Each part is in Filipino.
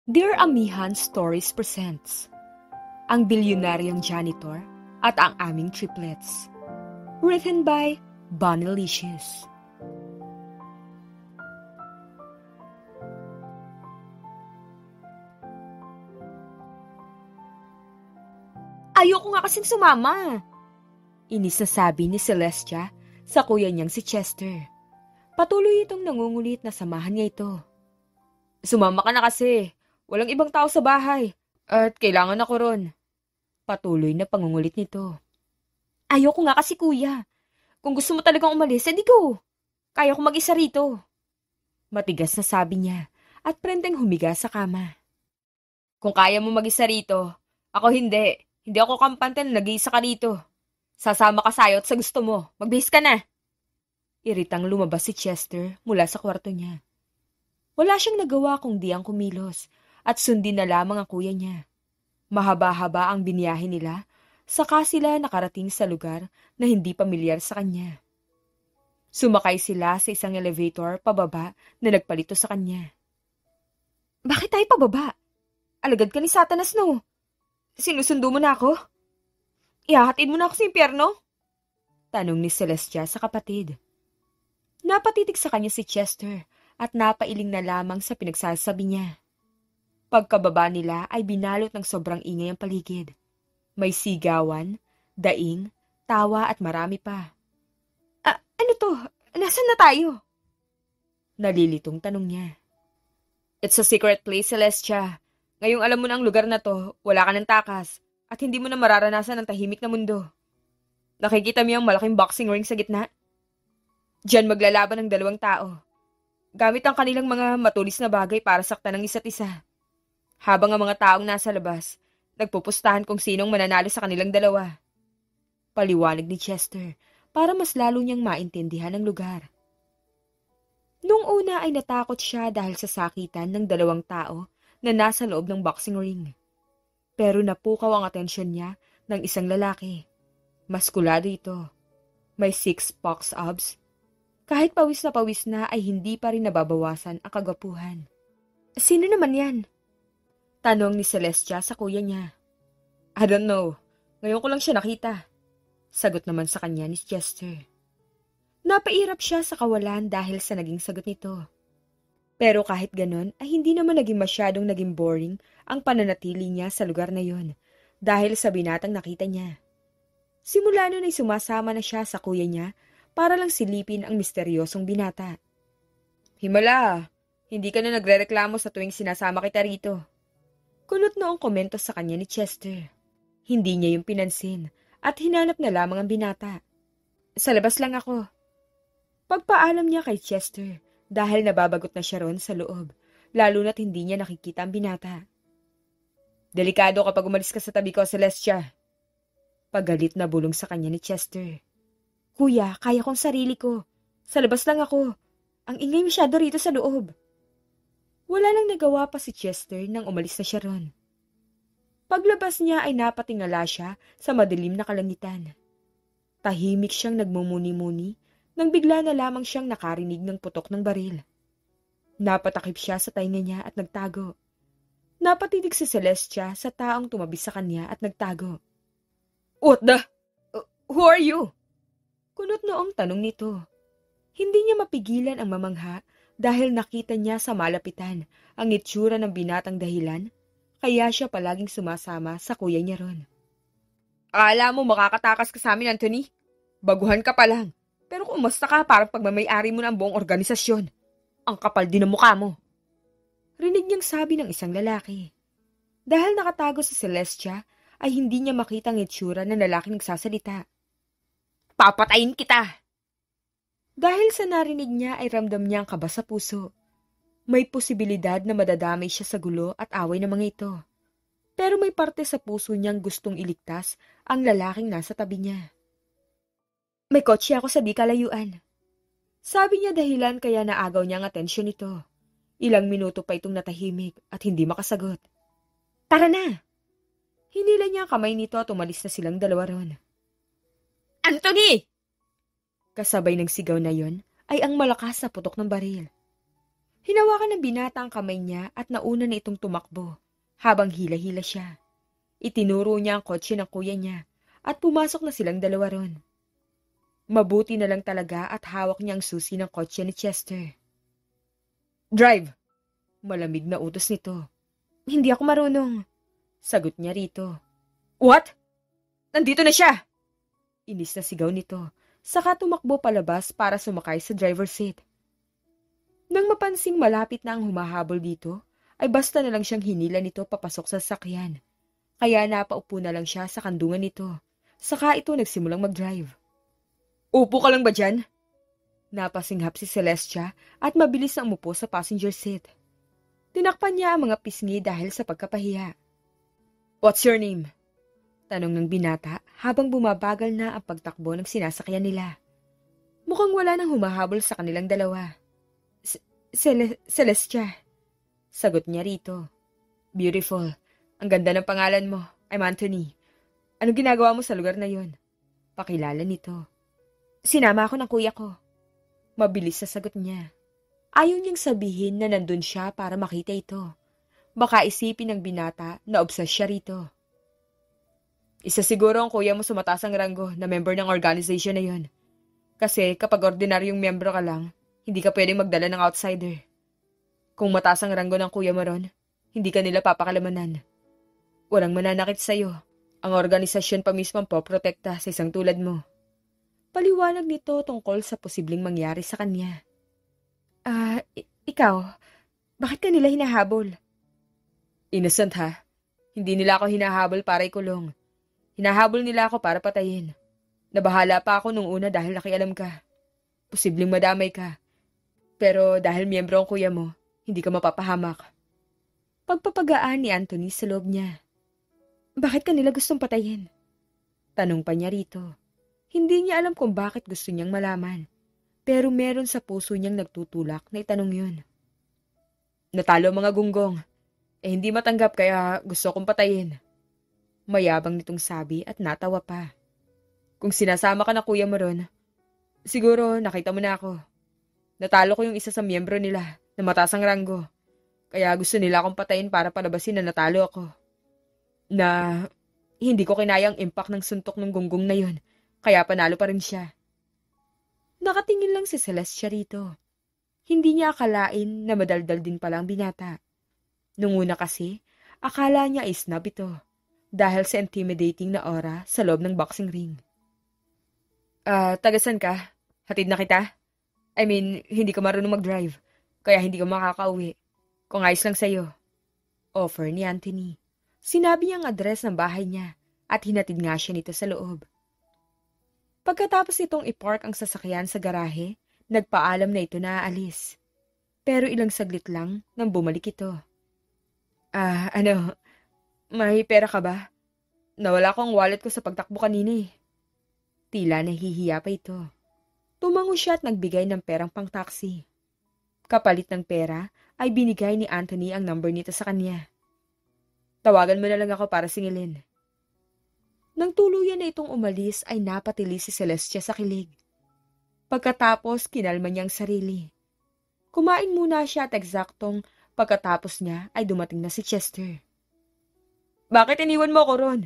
Dear Amihan Stories presents Ang Bilyonaryong Janitor at ang Aming Triplets. Written by Bonilicious. Ayoko nga kasing sumama. Inis na sabi ni Celestia sa kuya niyang si Chester. Patuloy itong nangungulit na samahan niya ito. Sumama ka na kasi. Walang ibang tao sa bahay. At kailangan ako ron. Patuloy na pangungulit nito. Ayoko nga kasi kuya. Kung gusto mo talagang umalis, edi go. Kaya ko mag-isa rito. Matigas na sabi niya at prenteng humiga sa kama. Kung kaya mo mag-isa rito, ako hindi. Hindi ako kampante na nag-iisa ka rito. Sasama ka sayo at sa gusto mo. Magbihis ka na. Iritang lumabas si Chester mula sa kwarto niya. Wala siyang nagawa kung di ang kumilos at sundin na lamang ang kuya niya. Mahaba-haba ang biniyahe nila, saka sila nakarating sa lugar na hindi pamilyar sa kanya. Sumakay sila sa isang elevator pababa na nagpalito sa kanya. Bakit tayo pababa? Alagad ka ni Satanas, no? Sinusundo mo na ako? Ihahatid mo na ako sa impyerno? Tanong ni Celestia sa kapatid. Napatitig sa kanya si Chester at napailing na lamang sa pinagsasabi niya. Pagkababa nila ay binalot ng sobrang ingay ang paligid. May sigawan, daing, tawa at marami pa. Ano to? Nasaan na tayo? Nalilitong tanong niya. It's a secret place, Celestia. Ngayong alam mo na ang lugar na to, wala ka ng takas at hindi mo na mararanasan ang tahimik na mundo. Nakikita mo yung malaking boxing ring sa gitna? Diyan maglalaban ng dalawang tao. Gamit ang kanilang mga matulis na bagay para saktan ng isa't isa. Habang ang mga taong nasa labas, nagpupustahan kung sinong mananalo sa kanilang dalawa. Paliwanag ni Chester para mas lalo niyang maintindihan ang lugar. Nung una ay natakot siya dahil sa sakitan ng dalawang tao na nasa loob ng boxing ring. Pero napukaw ang atensyon niya ng isang lalaki. Maskulado ito. May 6-pack abs. Kahit pawis na ay hindi pa rin nababawasan ang kagwapuhan. Sino naman yan? Tanong ni Celestia sa kuya niya. I don't know. Ngayon ko lang siya nakita. Sagot naman sa kanya ni Chester. Napairap siya sa kawalan dahil sa naging sagot nito. Pero kahit ganon ay hindi naman naging boring ang pananatili niya sa lugar na yon dahil sa binatang nakita niya. Simula nun ay sumasama na siya sa kuya niya para lang silipin ang misteryosong binata. Himala, hindi ka na nagrereklamo sa tuwing sinasama kita rito. Kunot noong komento sa kanya ni Chester. Hindi niya yung pinansin at hinanap na lamang ang binata. Sa labas lang ako. Pagpaalam niya kay Chester dahil nababagot na siya ron sa loob, lalo na't hindi niya nakikita ang binata. Delikado kapag umalis ka sa tabi ko, Celestia. Pagalit na bulong sa kanya ni Chester. Kuya, kaya kong sarili ko. Sa labas lang ako. Ang ingay masyado rito sa loob. Wala nang nagawa pa si Chester nang umalis na siya ron. Paglabas niya ay napatingala siya sa madilim na kalangitan. Tahimik siyang nagmumuni-muni nang bigla na lamang siyang nakarinig ng putok ng baril. Napatakip siya sa tainga niya at nagtago. Napatitig si Celestia sa taong tumabi sa kanya at nagtago. What the? Who are you? Kunot noong tanong nito. Hindi niya mapigilan ang mamangha dahil nakita niya sa malapitan ang itsura ng binatang dahilan, kaya siya palaging sumasama sa kuya niya ron. Akala mo makakatakas ka sa amin, Anthony? Baguhan ka pa lang, pero kumusta ka parang pagmamayari mo na ang buong organisasyon. Ang kapal din ng mukha mo. Rinig niyang sabi ng isang lalaki. Dahil nakatago sa Celestia, ay hindi niya makita ang itsura ng lalaking nagsasalita. Papatayin kita! Dahil sa narinig niya ay ramdam niya ang kaba sa puso. May posibilidad na madadamay siya sa gulo at away ng mga ito. Pero may parte sa puso niyang gustong iligtas ang lalaking nasa tabi niya. May kotse ako sa di kalayuan. Sabi niya dahilan kaya naagaw niya ang atensyon nito. Ilang minuto pa itong natahimik at hindi makasagot. Tara na! Hinila niya ang kamay nito at umalis na silang dalawa ron. Anthony! Kasabay ng sigaw na yon ay ang malakas na putok ng baril. Hinawakan ng binata ang kamay niya at nauna na itong tumakbo, habang hila-hila siya. Itinuro niya ang kotse ng kuya niya at pumasok na silang dalawa ron. Mabuti na lang talaga at hawak niya ang susi ng kotse ni Chester. Drive! Malamig na utos nito. Hindi ako marunong. Sagot niya rito. What? Nandito na siya! Inis na sigaw nito, saka tumakbo palabas para sumakay sa driver's seat. Nang mapansing malapit na ang humahabol dito, ay basta na lang siyang hinila nito papasok sa sasakyan. Kaya napaupo na lang siya sa kandungan nito, saka ito nagsimulang mag-drive. Upo ka lang ba dyan? Napasinghap si Celestia at mabilis na umupo sa passenger seat. Tinakpan niya ang mga pisngi dahil sa pagkapahiya. What's your name? Tanong ng binata habang bumabagal na ang pagtakbo ng sinasakyan nila. Mukhang wala nang humahabol sa kanilang dalawa. Celestia. Sagot niya rito. Beautiful. Ang ganda ng pangalan mo. I'm Anthony. Anong ginagawa mo sa lugar na yon? Pakilala nito. Sinama ako ng kuya ko. Mabilis sa sagot niya. Ayaw niyang sabihin na nandun siya para makita ito. Baka isipin ng binata na obses siya rito. Isa siguro ang kuya mo sa matasang ranggo na member ng organization na yon. Kasi kapag ordinaryong miyembro ka lang, hindi ka pwedeng magdala ng outsider. Kung matasang ranggo ng kuya mo ron, hindi ka nila papakalamanan. Walang mananakit sa'yo. Ang organisasyon pa mismo ang poprotekta sa isang tulad mo. Paliwanag nito tungkol sa posibleng mangyari sa kanya. Ikaw, bakit ka nila hinahabol? Innocent ha? Hindi nila ako hinahabol para ikulong. Hinahabol nila ako para patayin. Nabahala pa ako nung una dahil nakialam ka. Posibleng madamay ka. Pero dahil miyembro ang kuya mo, hindi ka mapapahamak. Pagpapagaan ni Anthony sa loob niya. Bakit ka nila gustong patayin? Tanong pa niya rito. Hindi niya alam kung bakit gusto niyang malaman. Pero meron sa puso niyang nagtutulak na itanong yun. Natalo mga gunggong. Hindi matanggap kaya gusto kong patayin. Mayabang nitong sabi at natawa pa. Kung sinasama ka na kuya mo ron, siguro nakita mo na ako. Natalo ko yung isa sa miyembro nila na matasang ranggo. Kaya gusto nila akong patayin para palabasin na natalo ako. Na hindi ko kinayang impact ng suntok ng gunggong na yun. Kaya panalo pa rin siya. Nakatingin lang si Celestia rito. Hindi niya akalain na madaldal din pala ang binata. Nung una kasi, akala niya ay snub ito. Dahil sa intimidating na aura sa loob ng boxing ring. Tagasan ka? Hatid na kita? I mean, hindi ka marunong mag-drive. Kaya hindi ka makakauwi. Kung ayos lang sa'yo. Offer ni Anthony. Sinabi niya ang address ng bahay niya at hinatid nga siya nito sa loob. Pagkatapos nitong ipark ang sasakyan sa garahe, nagpaalam na ito na aalis. Pero ilang saglit lang nang bumalik ito. May pera ka ba? Nawala ko ang wallet ko sa pagtakbo kanina eh. Tila nahihiya pa ito. Tumango siya at nagbigay ng perang pang-taxi. Kapalit ng pera ay binigay ni Anthony ang number nito sa kanya. Tawagan mo na lang ako para singilin. Nang tuluyan na itong umalis ay napatili si Celestia sa kilig. Pagkatapos kinalma niyang sarili. Kumain muna siya at eksaktong pagkatapos niya ay dumating na si Chester. Bakit iniwan mo ako ron?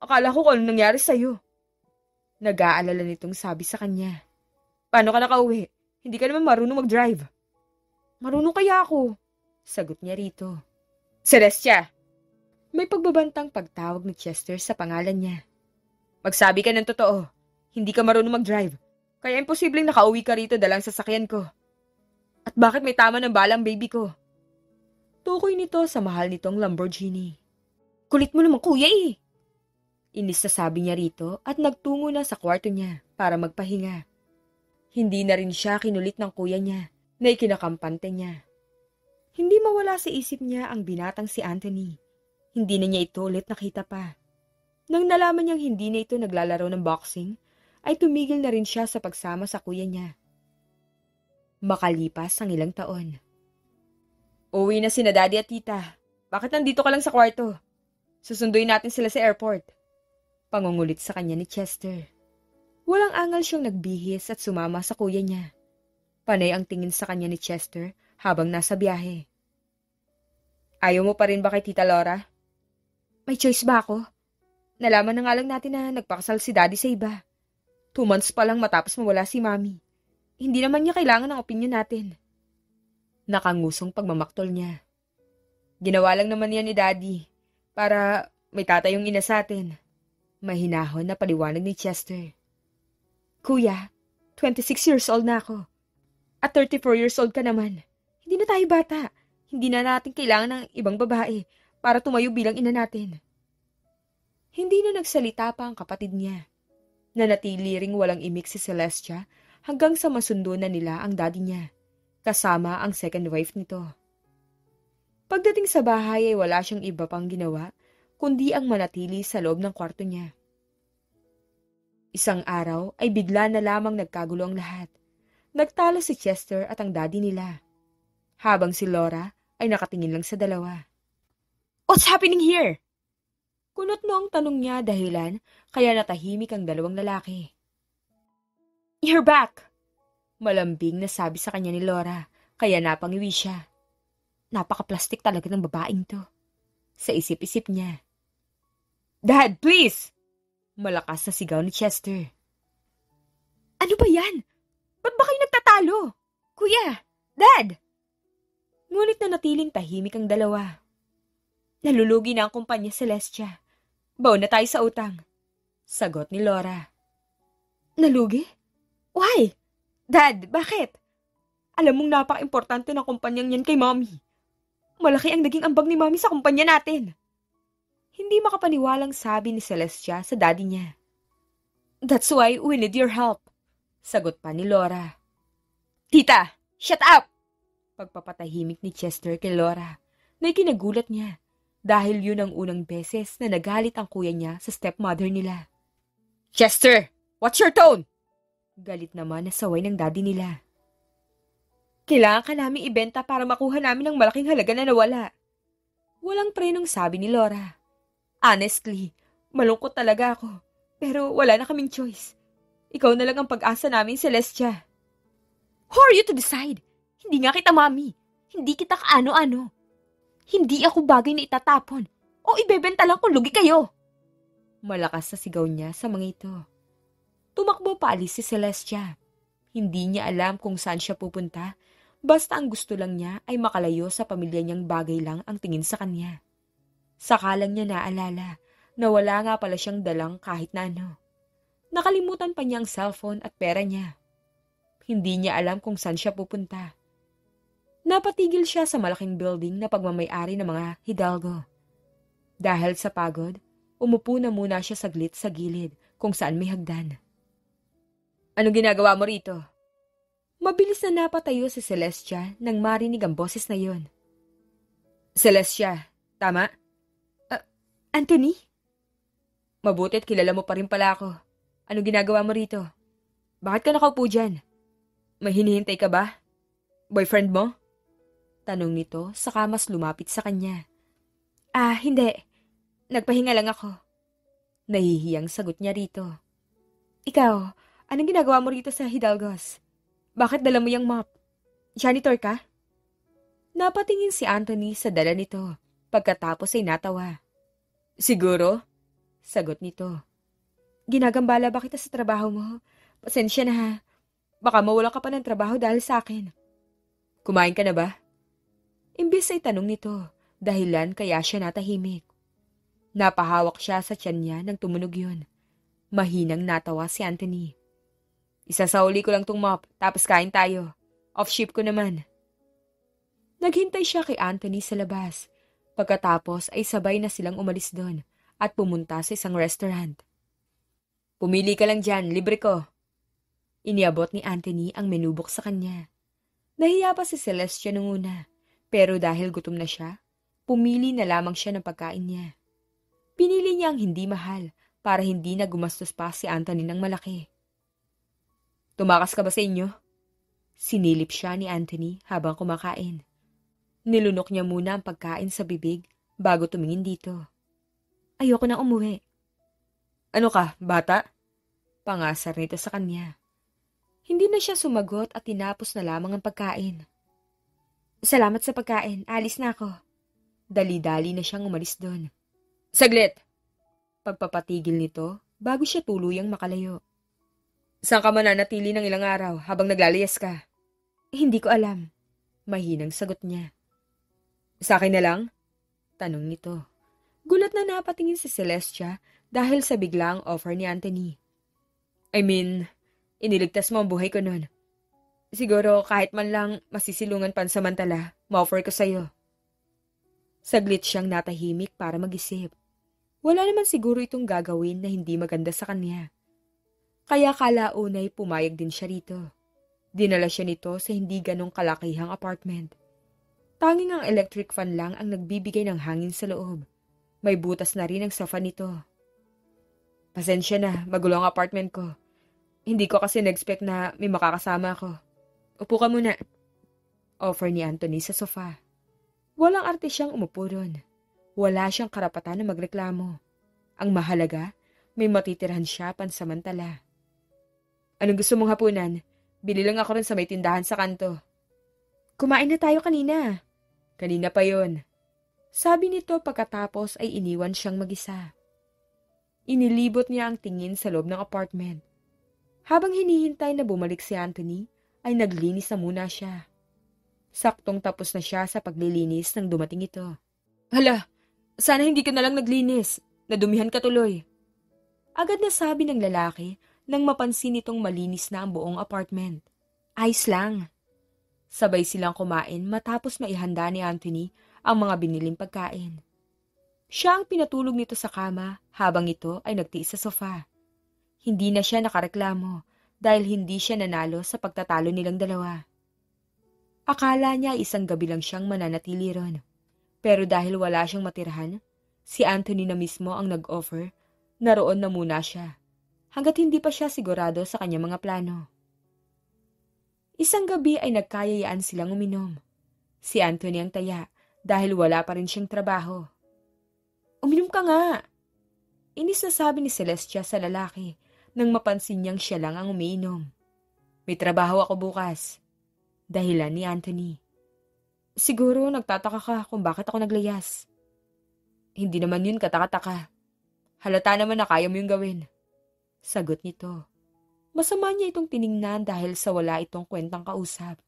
Akala ko kung anong nangyari sa'yo. Nag-aalala nitong sabi sa kanya. Paano ka nakauwi? Hindi ka naman marunong mag-drive. Marunong kaya ako, sagot niya rito. Celestia! May pagbabantang pagtawag ni Chester sa pangalan niya. Magsabi ka ng totoo. Hindi ka marunong mag-drive. Kaya imposibleng nakauwi ka rito dalang sasakyan ko. At bakit may tama ng balang baby ko? Tukoy nito sa mahal nitong Lamborghini. Kulit mo naman kuya eh. Inis na sabi niya rito at nagtungo na sa kwarto niya para magpahinga. Hindi na rin siya kinulit ng kuya niya na ikinakampante niya. Hindi mawala sa isip niya ang binatang si Anthony. Hindi na niya ito ulit nakita pa. Nang nalaman niyang hindi na ito naglalaro ng boxing, ay tumigil na rin siya sa pagsama sa kuya niya. Makalipas ang ilang taon. Uwi na sina daddy at tita. Bakit nandito ka lang sa kwarto? Susunduin natin sila sa airport. Pangungulit sa kanya ni Chester. Walang angal siyang nagbihis at sumama sa kuya niya. Panay ang tingin sa kanya ni Chester habang nasa biyahe. Ayaw mo pa rin ba kay Tita Laura? May choice ba ako? Nalaman na nga lang natin na nagpakasal si Daddy sa iba. 2 months pa lang matapos mawala si Mami. Hindi naman niya kailangan ng opinion natin. Nakangusong pagmamaktol niya. Ginawa lang naman yan ni Daddy para may tatayong ina sa atin. Mahinahon na paliwanag ni Chester. Kuya, 26 years old na ako. At 34 years old ka naman. Hindi na tayo bata. Hindi na natin kailangan ng ibang babae para tumayo bilang ina natin. Hindi na nagsalita pa ang kapatid niya. Nanatili ring walang imik si Celestia hanggang sa masundo na nila ang daddy niya, kasama ang second wife nito. Pagdating sa bahay ay wala siyang iba pang ginawa, kundi ang manatili sa loob ng kwarto niya. Isang araw ay bigla na lamang nagkagulo ang lahat. Nagtalo si Chester at ang daddy nila, habang si Laura ay nakatingin lang sa dalawa. What's happening here? Kunot mo ang tanong niya dahilan kaya natahimik ang dalawang lalaki. You're back! Malambing na sabi sa kanya ni Laura, kaya napangiwi siya. Napaka-plastic talaga ng babaeng to. Sa isip-isip niya. Dad, please! Malakas na sigaw ni Chester. Ano ba yan? Ba't ba kayo nagtatalo? Kuya! Dad! Ngunit na natiling tahimik ang dalawa. Nalulugi na ang kumpanya Celestia. Baon na tayo sa utang. Sagot ni Laura. Nalugi? Why? Dad, bakit? Alam mong napaka-importante ng kumpanyang yan kay Mommy. Malaki ang naging ambag ni Mommy sa kumpanya natin. Hindi makapaniwalang sabi ni Celestia sa daddy niya. That's why we need your help. Sagot pa ni Laura. Tita, shut up! Pagpapatahimik ni Chester kay Laura na ikinagulat niya. Dahil yun ang unang beses na nagalit ang kuya niya sa stepmother nila. Chester, what's your tone? Galit naman na saway ng daddy nila. Kailangan ka namin ibenta para makuha namin ang malaking halaga na nawala. Walang prenong sabi ni Laura. Honestly, malungkot talaga ako. Pero wala na kaming choice. Ikaw na lang ang pag-asa namin, Celestia. Who are you to decide? Hindi nga kita mami. Hindi kita kaano-ano. Hindi ako bagay na itatapon o ibebenta lang kung lugi kayo. Malakas na sigaw niya sa mga ito. Tumakbo paalis si Celestia. Hindi niya alam kung saan siya pupunta, basta ang gusto lang niya ay makalayo sa pamilya niyang bagay lang ang tingin sa kanya. Saka lang niya naalala na wala nga pala siyang dalang kahit na ano. Nakalimutan pa niya ang cellphone at pera niya. Hindi niya alam kung saan siya pupunta. Napatigil siya sa malaking building na pagmamay-ari ng mga Hidalgo. Dahil sa pagod, umupo na muna siya saglit sa gilid kung saan may hagdan. Anong ginagawa mo rito? Mabilis na napatayo si Celestia nang marinig ang boses na yon. Celestia, tama? Anthony? Mabutit kilala mo pa rin pala ako. Anong ginagawa mo rito? Bakit ka nakaupo dyan? May hinihintay ka ba? Boyfriend mo? Tanong nito saka mas lumapit sa kanya. Hindi. Nagpahinga lang ako. Nahihiyang sagot niya rito. Ikaw, anong ginagawa mo rito sa Hidalgos? Bakit dala mo yung mop? Janitor ka? Napatingin si Anthony sa dala nito. Pagkatapos ay natawa. Siguro? Sagot nito. Ginagambala ba kita sa trabaho mo? Pasensya na ha. Baka mawala ka pa ng trabaho dahil sa akin. Kumain ka na ba? Imbis ay tanong nito, dahilan kaya siya natahimik. Napahawak siya sa tiyan niya nang tumunog yun. Mahinang natawa si Anthony. Isasauli ko lang tong mop, tapos kain tayo. Off-shift ko naman. Naghintay siya kay Anthony sa labas. Pagkatapos ay sabay na silang umalis doon at pumunta sa isang restaurant. Pumili ka lang dyan, libre ko. Iniabot ni Anthony ang menubok sa kanya. Nahiya pa si Celestia nung una. Pero dahil gutom na siya, pumili na lamang siya ng pagkain niya. Pinili niya ang hindi mahal para hindi na gumastos pa si Anthony ng malaki. Tumakas ka ba sa inyo? Sinilip siya ni Anthony habang kumakain. Nilunok niya muna ang pagkain sa bibig bago tumingin dito. Ayoko na umuwi. Ano ka, bata? Pangasar nito sa kanya. Hindi na siya sumagot at tinapos na lamang ang pagkain. Salamat sa pagkain. Alis na ako. Dali-dali na siyang umalis doon. Saglit! Pagpapatigil nito bago siya tuluyang makalayo. Saan ka mananatili ng ilang araw habang naglalayas ka? Hindi ko alam. Mahinang sagot niya. Sa akin na lang? Tanong nito. Gulat na napatingin si Celestia dahil sa biglang offer ni Anthony. I mean, iniligtas mo ang buhay ko nun. Siguro kahit man lang masisilungan pansamantala, ma-offer ko sa'yo. Saglit siyang natahimik para mag-isip. Wala naman siguro itong gagawin na hindi maganda sa kanya. Kaya kalaunay pumayag din siya rito. Dinala siya nito sa hindi ganong kalakihang apartment. Tanging ang electric fan lang ang nagbibigay ng hangin sa loob. May butas na rin ang sofa nito. Pasensya na, magulo ang apartment ko. Hindi ko kasi na-expect na may makakasama ako. Upo ka muna. Offer ni Anthony sa sofa. Walang arte siyang umupo ron. Wala siyang karapatan na magreklamo. Ang mahalaga, may matitirhan siya pansamantala. Anong gusto mong hapunan? Bili lang ako rin sa may tindahan sa kanto. Kumain na tayo kanina. Kanina pa yon. Sabi nito pagkatapos ay iniwan siyang mag-isa. Inilibot niya ang tingin sa loob ng apartment. Habang hinihintay na bumalik si Anthony, ay naglinis na muna siya. Saktong tapos na siya sa paglilinis nang dumating ito. Hala, sana hindi ka nalang naglinis. Nadumihan ka tuloy. Agad na sabi ng lalaki nang mapansin nitong malinis na ang buong apartment. Ayos lang. Sabay silang kumain matapos maihanda ni Anthony ang mga biniling pagkain. Siya ang pinatulog nito sa kama habang ito ay nagtiis sa sofa. Hindi na siya nakareklamo dahil hindi siya nanalo sa pagtatalo nilang dalawa. Akala niya isang gabi lang siyang mananatili ron. Pero dahil wala siyang matirahan, si Anthony na mismo ang nag-offer, naroon na muna siya, hanggat hindi pa siya sigurado sa kanyang mga plano. Isang gabi ay nagkayayaan silang uminom. Si Anthony ang taya dahil wala pa rin siyang trabaho. Uminom ka nga! Inis na sabi ni Celestia sa lalaki nang mapansin niyang siya lang ang umiinom. May trabaho ako bukas. Dahilan ni Anthony. Siguro nagtataka ka kung bakit ako naglayas. Hindi naman yun kataka-taka. Halata naman na kaya mo yung gawin. Sagot nito. Masama niya itong tiningnan dahil sa wala itong kwentang kausap.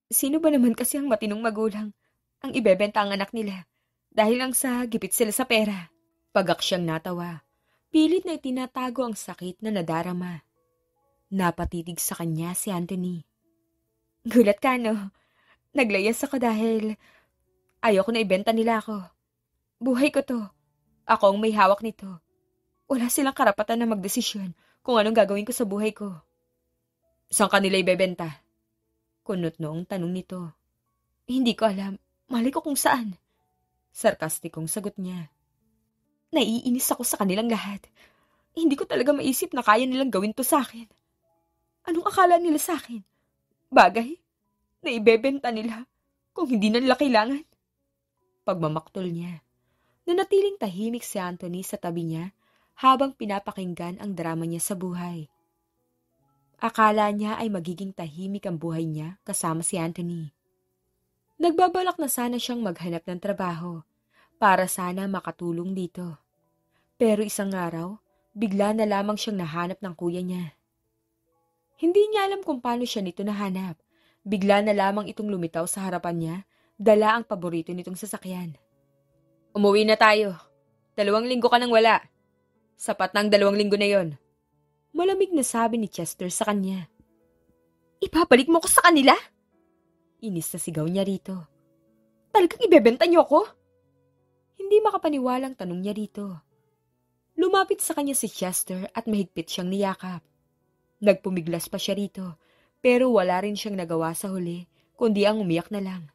Sino ba naman kasi ang matinong magulang ang ibebenta ang anak nila dahil lang sa gipit sila sa pera? Pagak siyang natawa. Pilit na itinatago ang sakit na nadarama. Napatitig sa kanya si Anthony. Gulat ka, no? Naglayas ako dahil ayoko na ibenta nila ako. Buhay ko to. Ako ang may hawak nito. Wala silang karapatan na magdesisyon kung anong gagawin ko sa buhay ko. Saan ka nila ibebenta? Kunot noong tanong nito. Hindi ko alam. Malay ko kung saan. Sarkastikong sagot niya. Naiinis ako sa kanilang lahat. Hindi ko talaga maisip na kaya nilang gawin to sa akin. Anong akala nila sa akin? Bagay na ibebenta nila kung hindi na nila kailangan. Pagmamaktol niya. Nanatiling tahimik si Anthony sa tabi niya habang pinapakinggan ang drama niya sa buhay. Akala niya ay magiging tahimik ang buhay niya kasama si Anthony. Nagbabalak na sana siyang maghanap ng trabaho para sana makatulong dito. Pero isang araw, bigla na lamang siyang nahanap ng kuya niya. Hindi niya alam kung paano siya nito nahanap. Bigla na lamang itong lumitaw sa harapan niya, dala ang paborito nitong sasakyan. Umuwi na tayo. 2 linggo ka nang wala. Sapat na ang 2 linggo na yon. Malamig na sabi ni Chester sa kanya. Ibabalik mo ko sa kanila? Inis na sigaw niya rito. Talagang ibebenta niyo ako? Hindi makapaniwalang tanong niya rito. Lumapit sa kanya si Chester at mahigpit siyang niyakap. Nagpumiglas pa siya rito, pero wala rin siyang nagawa sa huli, kundi ang umiyak na lang.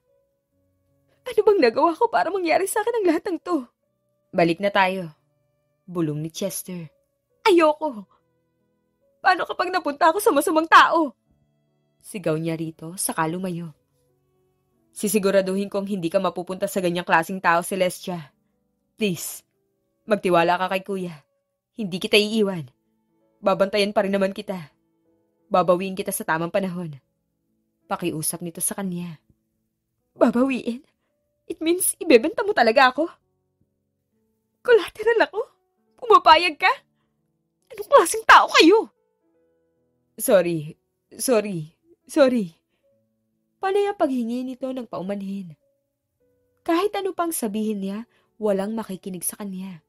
Ano bang nagawa ko para mangyari sa akin ang lahat ng to? Balik na tayo. Bulong ni Chester. Ayoko. Paano kapag napunta ako sa masamang tao? Sigaw niya rito, saka lumayo. Sisiguraduhin kong hindi ka mapupunta sa ganyang klaseng tao, Celestia. Please, magtiwala ka kay kuya. Hindi kita iiwan. Babantayan pa rin naman kita. Babawiin kita sa tamang panahon. Pakiusap nito sa kanya. Babawiin? It means ibebenta mo talaga ako? Collateral ako? Pumapayag ka? Anong klaseng tao kayo? Sorry. Panay ang paghingi nito ng paumanhin. Kahit ano pang sabihin niya, walang makikinig sa kanya.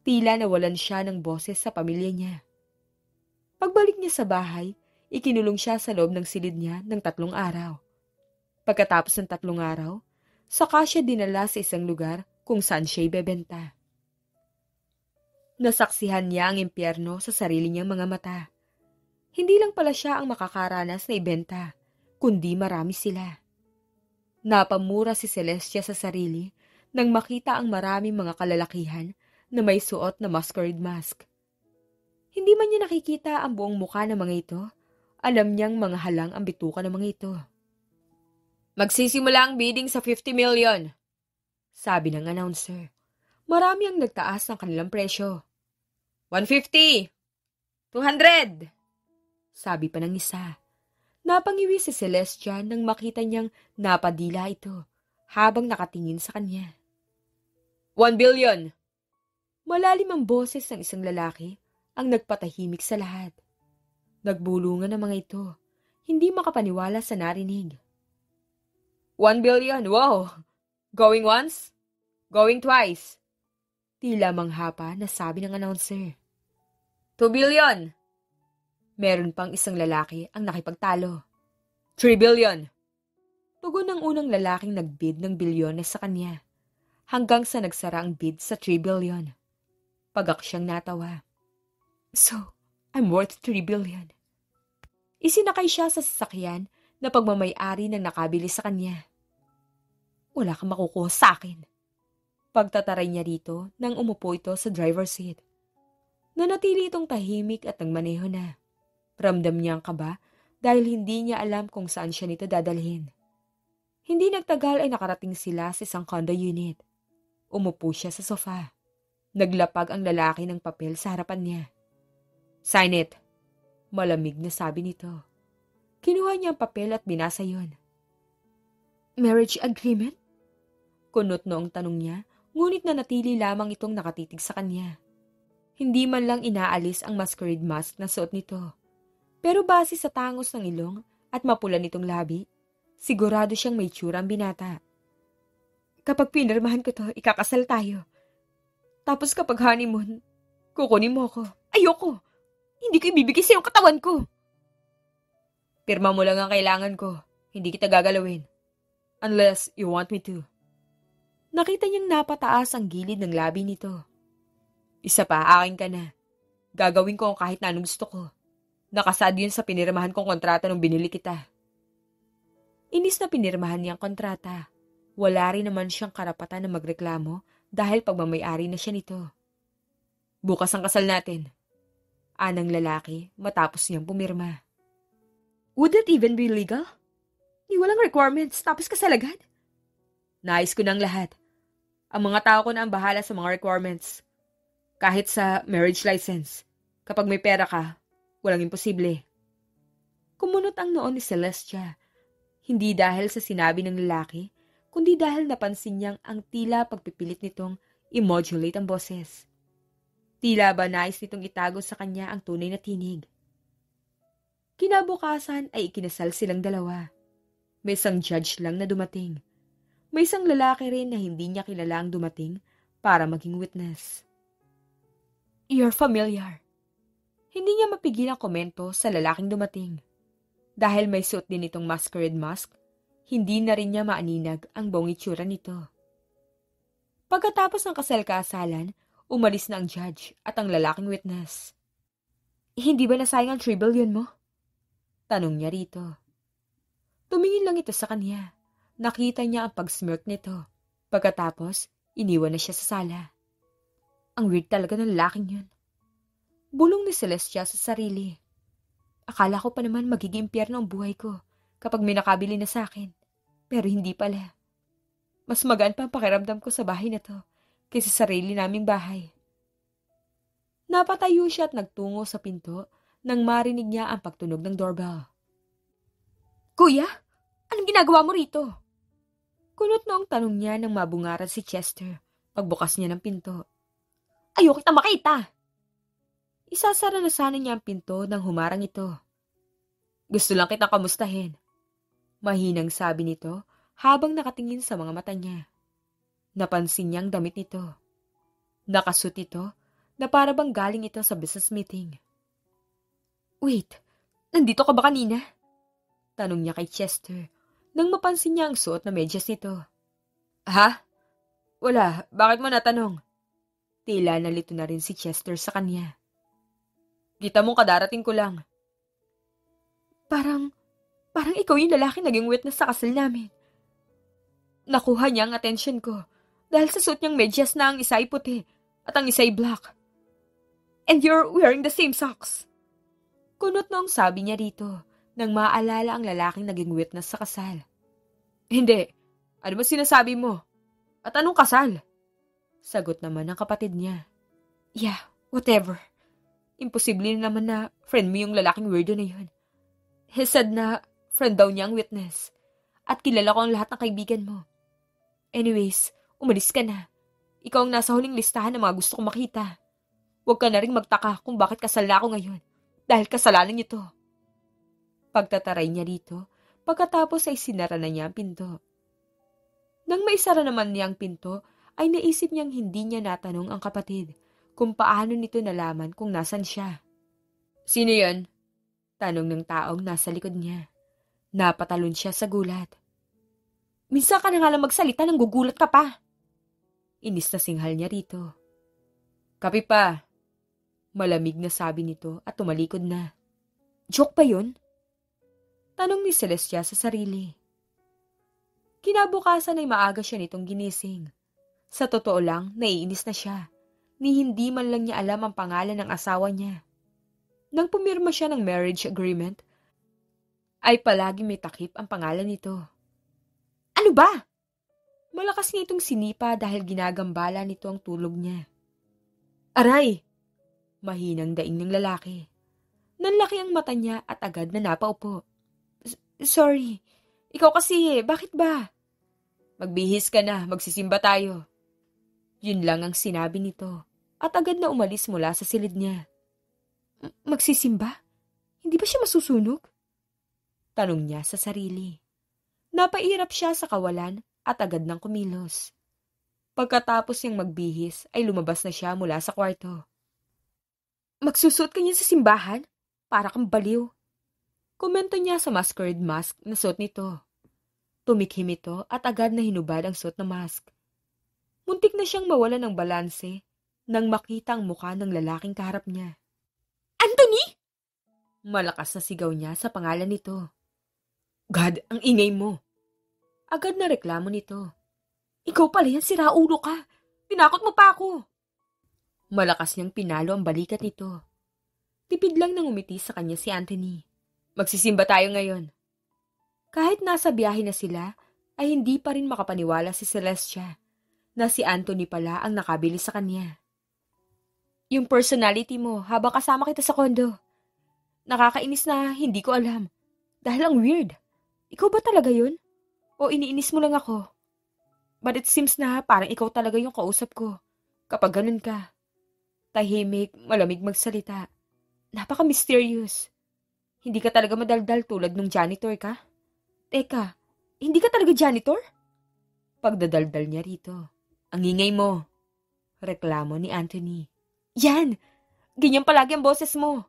Tila nawalan siya ng boses sa pamilya niya. Pagbalik niya sa bahay, ikinulong siya sa loob ng silid niya ng 3 araw. Pagkatapos ng 3 araw, saka siya dinala sa isang lugar kung saan siya ibebenta. Nasaksihan niya ang impyerno sa sarili niyang mga mata. Hindi lang pala siya ang makakaranas na ibenta, kundi marami sila. Napamura si Celestia sa sarili nang makita ang maraming mga kalalakihan na may suot na masquerade mask. Hindi man niya nakikita ang buong mukha ng mga ito, alam niyang mga halang ang bituka ng mga ito. Magsisimula ang bidding sa 50 million, sabi ng announcer. Marami ang nagtaas ng kanilang presyo. 150! 200! Sabi pa ng isa. Napangiwi si Celestia nang makita niyang napadila ito habang nakatingin sa kanya. 1 billion! Malalim ang boses ng isang lalaki ang nagpatahimik sa lahat. Nagbulungan ang mga ito, hindi makapaniwala sa narinig. 1 billion, wow! Going once? Going twice? Tila manghapa na sabi ng announcer. 2 billion! Meron pang isang lalaki ang nakipagtalo. 3 billion! Tugon ng unang lalaking nagbid ng bilyones sa kanya, hanggang sa nagsara ang bid sa 3 billion. Pagak siyang natawa. So, I'm worth 3 billion. Isinakay siya sa sasakyan na pagmamay-ari ng nakabili sa kanya. Wala kang makukuha sa akin. Pagtataray niya rito nang umupo ito sa driver's seat. Nanatili itong tahimik at nagmaneho na. Ramdam niya ang kaba dahil hindi niya alam kung saan siya nito dadalhin. Hindi nagtagal ay nakarating sila sa isang condo unit. Umupo siya sa sofa. Naglapag ang lalaki ng papel sa harapan niya. Sign it. Malamig na sabi nito. Kinuha niya ang papel at binasa yon. Marriage agreement? Kunot noong tanong niya, ngunit nanatili lamang itong nakatitig sa kanya. Hindi man lang inaalis ang masquerade mask na suot nito. Pero base sa tangos ng ilong at mapula nitong labi, sigurado siyang may tsurang binata. Kapag pinirmahan ko to, ikakasal tayo. Tapos kapag honeymoon, kukunin mo ako. Ayoko! Hindi ko ibibigay sa iyong katawan ko. Pirma mo lang ang kailangan ko. Hindi kita gagalawin. Unless you want me to. Nakita niyang napataas ang gilid ng labi nito. Isa pa, akin ka na. Gagawin ko kahit na anong gusto ko. Nakasad yun sa pinirmahan kong kontrata nung binili kita. Inis na pinirmahan niyang kontrata. Wala rin naman siyang karapatan na magreklamo dahil pagmamayari na siya nito. Bukas ang kasal natin. Anang lalaki matapos niyang pumirma. Would that even be legal? Di walang requirements tapos kasal agad? Nais ko ng lahat. Ang mga tao ko na ang bahala sa mga requirements. Kahit sa marriage license. Kapag may pera ka, walang imposible. Kumunot ang noon ni Celestia. Hindi dahil sa sinabi ng lalaki, kundi dahil napansin niyang ang tila pagpipilit nitong i-modulate ang boses. Tila ba nais nitong itago sa kanya ang tunay na tinig. Kinabukasan ay ikinasal silang dalawa. May isang judge lang na dumating. May isang lalaki rin na hindi niya kilala ang dumating para maging witness. You're familiar. Hindi niya mapigil ang komento sa lalaking dumating. Dahil may suot din itong masquerade mask, hindi na rin niya maaninag ang buong itsura nito. Pagkatapos ng kasal-kasalan, umalis na ang judge at ang lalaking witness. Hindi ba nasayang ang 3 billion mo? Tanong niya rito. Tumingin lang ito sa kanya. Nakita niya ang pag-smirk nito. Pagkatapos, iniwan na siya sa sala. Ang weird talaga ng lalaking yun. Bulong ni Celestia sa sarili. Akala ko pa naman magiging impyerno ang buhay ko kapag may nakabili na sa akin. Pero hindi pala. Mas magaan pa ang pakiramdam ko sa bahay na to kaysa sa sarili naming bahay. Napatayo siya at nagtungo sa pinto nang marinig niya ang pagtunog ng doorbell. Kuya, anong ginagawa mo rito? Kunot noong tanong niya nang mabungaran si Chester pagbukas niya ng pinto. Ayoko kita makita! Isasara na sana niya ang pinto nang humarang ito. Gusto lang kitang kamustahin. Mahinang sabi nito habang nakatingin sa mga mata niya. Napansin niyang damit nito. Nakasuot ito na para bang galing ito sa business meeting. Wait, nandito ka ba kanina? Tanong niya kay Chester nang mapansin niya ang suot na medyas nito. Ha? Wala, bakit mo natanong? Tila nalito na rin si Chester sa kanya. Kita mong kadarating ko lang. Parang ikaw yung lalaki naging witness sa kasal namin. Nakuha niya ang atensyon ko dahil sa suot niyang medyas na ang isa ay puti at ang isa ay black. And you're wearing the same socks. Kunot noong sabi niya rito nang maaalala ang lalaking naging witness sa kasal. Hindi. Ano ba sinasabi mo? At anong kasal? Sagot naman ng kapatid niya. Yeah, whatever. Imposible naman na friend mo yung lalaking weirdo na yun. He said na friend daw niya ang witness. At kilala ko ang lahat ng kaibigan mo. Anyways, umalis ka na. Ikaw ang nasa huling listahan ng mga gusto kong makita. Huwag ka na rin magtaka kung bakit kasal na ako ngayon. Dahil kasalanan niyo to. Pagtataray niya rito, pagkatapos ay sinara na niya ang pinto. Nang maisara naman niya ang pinto, ay naisip niyang hindi niya natanong ang kapatid kung paano nito nalaman kung nasan siya. Sino yan? Tanong ng taong nasa likod niya. Napatalon siya sa gulat. Minsan ka na nga lang magsalita nang gugulat ka pa. Inis na singhal niya rito. Kape pa. Malamig na sabi nito at tumalikod na. Joke ba yun? Tanong ni Celestia sa sarili. Kinabukasan ay maaga siya nitong ginising. Sa totoo lang, naiinis na siya. Ni hindi man lang niya alam ang pangalan ng asawa niya. Nang pumirma siya ng marriage agreement, ay palagi may takip ang pangalan nito. Ano ba? Malakas nitong sinipa dahil ginagambala nito ang tulog niya. Aray! Mahinang daing ng lalaki. Nanlaki ang mata niya at agad na napaupo. Sorry. Ikaw kasi bakit ba? Magbihis ka na, magsisimba tayo. Yun lang ang sinabi nito at agad na umalis mula sa silid niya. Magsisimba? Hindi ba siya masusunog? Tanong niya sa sarili. Napairap siya sa kawalan at agad nang kumilos. Pagkatapos niyang magbihis ay lumabas na siya mula sa kwarto. Magsusuot ka niya sa simbahan? Para kang baliw. Komento niya sa masquerade mask na suot nito. Tumikhim ito at agad na hinubad ang suot na mask. Muntik na siyang mawala ng balanse nang makita ang mukha ng lalaking kaharap niya. Anthony! Malakas na sigaw niya sa pangalan nito. God, ang ingay mo. Agad na reklamo nito. Ikaw pala yan, siraulo ka. Tinakot mo pa ako. Malakas niyang pinalo ang balikat nito. Tipid lang nang umiti sa kanya si Anthony. Magsisimba tayo ngayon. Kahit nasa biyahe na sila, ay hindi pa rin makapaniwala si Celestia na si Anthony pala ang nakabili sa kanya. Yung personality mo habang kasama kita sa kondo. Nakakainis na hindi ko alam. Dahil ang weird. Ikaw ba talaga yun? O iniinis mo lang ako? But it seems na parang ikaw talaga yung kausap ko. Kapag ganun ka. Tahimik, malamig magsalita. Napaka-mysterious. Hindi ka talaga madaldal tulad nung janitor ka? Teka, hindi ka talaga janitor? Pagdadaldal niya rito. Ang ingay mo. Reklamo ni Anthony. Yan! Ganyan palagi ang boses mo.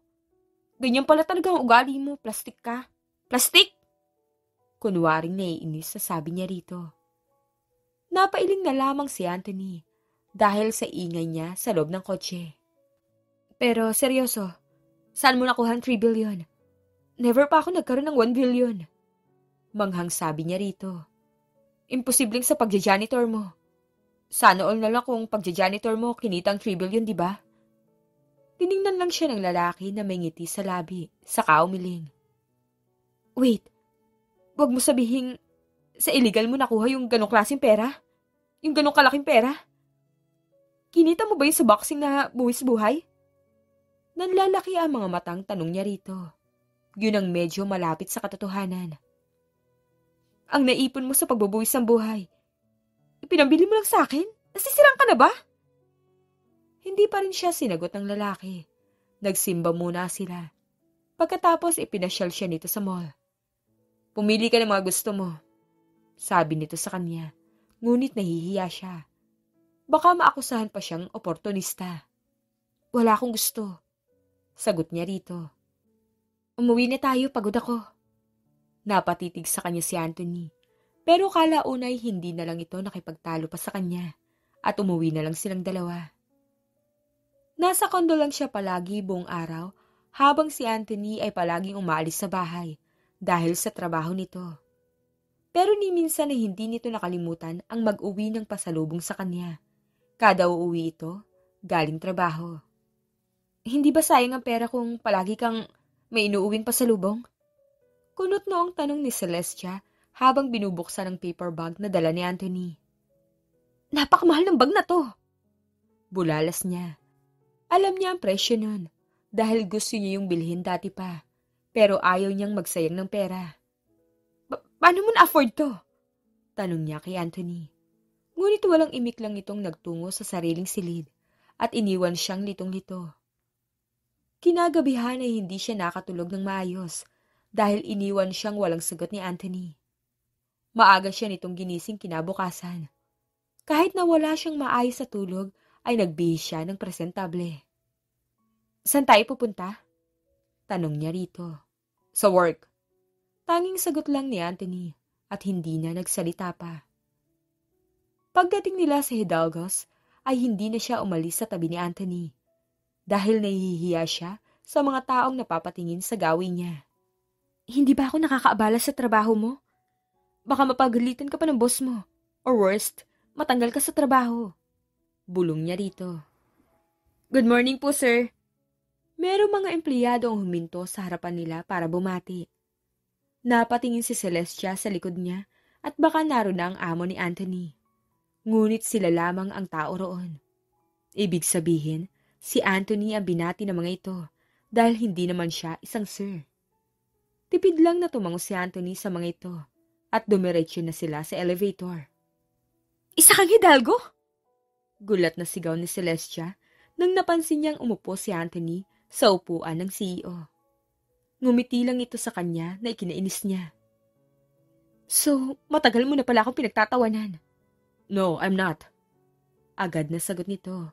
Ganyan pala talaga ang ugali mo. Plastik ka. Plastik! Kunwaring naiinis sa sabi niya rito. Napailing na lamang si Anthony dahil sa ingay niya sa loob ng kotse. Pero seryoso, saan mo nakuha ang 3 billion? Never pa ako nagkaroon ng 1 billion. Manghang sabi niya rito. Imposibleng sa pagja-janitor mo. Sana all na lang kung pagja-janitor mo kinita ang 3 billion, di ba? Tiningnan lang siya ng lalaki na may ngiti sa labi, saka umiling. Wait, wag mo sabihin sa illegal mo nakuha yung ganong klaseng pera? Yung ganong kalaking pera? Kinita mo ba yung sa boxing na buwis-buhay? Nanlalaki ang mga matang tanong niya rito. Yun ang medyo malapit sa katotohanan. Ang naipon mo sa pagbubuwis ng buhay, Pinambili mo lang sa akin? Nasisirang ka na ba? Hindi pa rin siya sinagot ng lalaki. Nagsimba muna sila. Pagkatapos ipinasyal siya nito sa mall. Pumili ka ng mga gusto mo, sabi nito sa kanya. Ngunit nahihiya siya. Baka maakusahan pa siyang oportunista. Wala akong gusto, sagot niya rito. Umuwi na tayo, pagod ako. Napatitig sa kanya si Anthony. Pero kalaunay hindi na lang ito nakipagtalo pa sa kanya at umuwi na lang silang dalawa. Nasa kondo lang siya palagi buong araw habang si Anthony ay palaging umaalis sa bahay dahil sa trabaho nito. Pero ni minsan ay hindi nito nakalimutan ang mag-uwi ng pasalubong sa kanya. Kada uuwi ito, galing trabaho. Hindi ba sayang ang pera kung palagi kang may inuuwing pasalubong? Kunot noong tanong ni Celestia habang binubuksan ang paper bag na dala ni Anthony. Napakamahal ng bag na to. Bulalas niya. Alam niya ang presyo nun dahil gusto niya yung bilhin dati pa. Pero ayaw niyang magsayang ng pera. Paano mo na-afford to? Tanong niya kay Anthony. Ngunit walang imik lang itong nagtungo sa sariling silid at iniwan siyang litong-lito. Kinagabihan ay hindi siya nakatulog ng maayos dahil iniwan siyang walang sagot ni Anthony. Maaga siya nitong ginising kinabukasan. Kahit na wala siyang maayos sa tulog, ay nagbihis siya ng presentable. Saan tayo pupunta? Tanong niya rito. Sa work. Tanging sagot lang ni Anthony at hindi na nagsalita pa. Pagdating nila sa Hidalgos, ay hindi na siya umalis sa tabi ni Anthony dahil nahihiya siya sa mga taong napapatingin sa gawin niya. Hindi ba ako nakakaabala sa trabaho mo? Baka mapagalitan ka pa ng boss mo. Or worst, matanggal ka sa trabaho. Bulong niya rito. Good morning po, sir. Merong mga empleyado ang huminto sa harapan nila para bumati. Napatingin si Celestia sa likod niya at baka naroon na ang amo ni Anthony. Ngunit sila lamang ang tao roon. Ibig sabihin, si Anthony ang binati ng mga ito dahil hindi naman siya isang sir. Tipid lang na tumango si Anthony sa mga ito at dumiretso na sila sa elevator. Isa kang Hidalgo? Gulat na sigaw ni Celestia nang napansin niyang umupo si Anthony sa upuan ng CEO. Ngumiti lang ito sa kanya na ikinainis niya. So, matagal mo na pala akong pinagtatawanan. No, I'm not. Agad na sagot nito.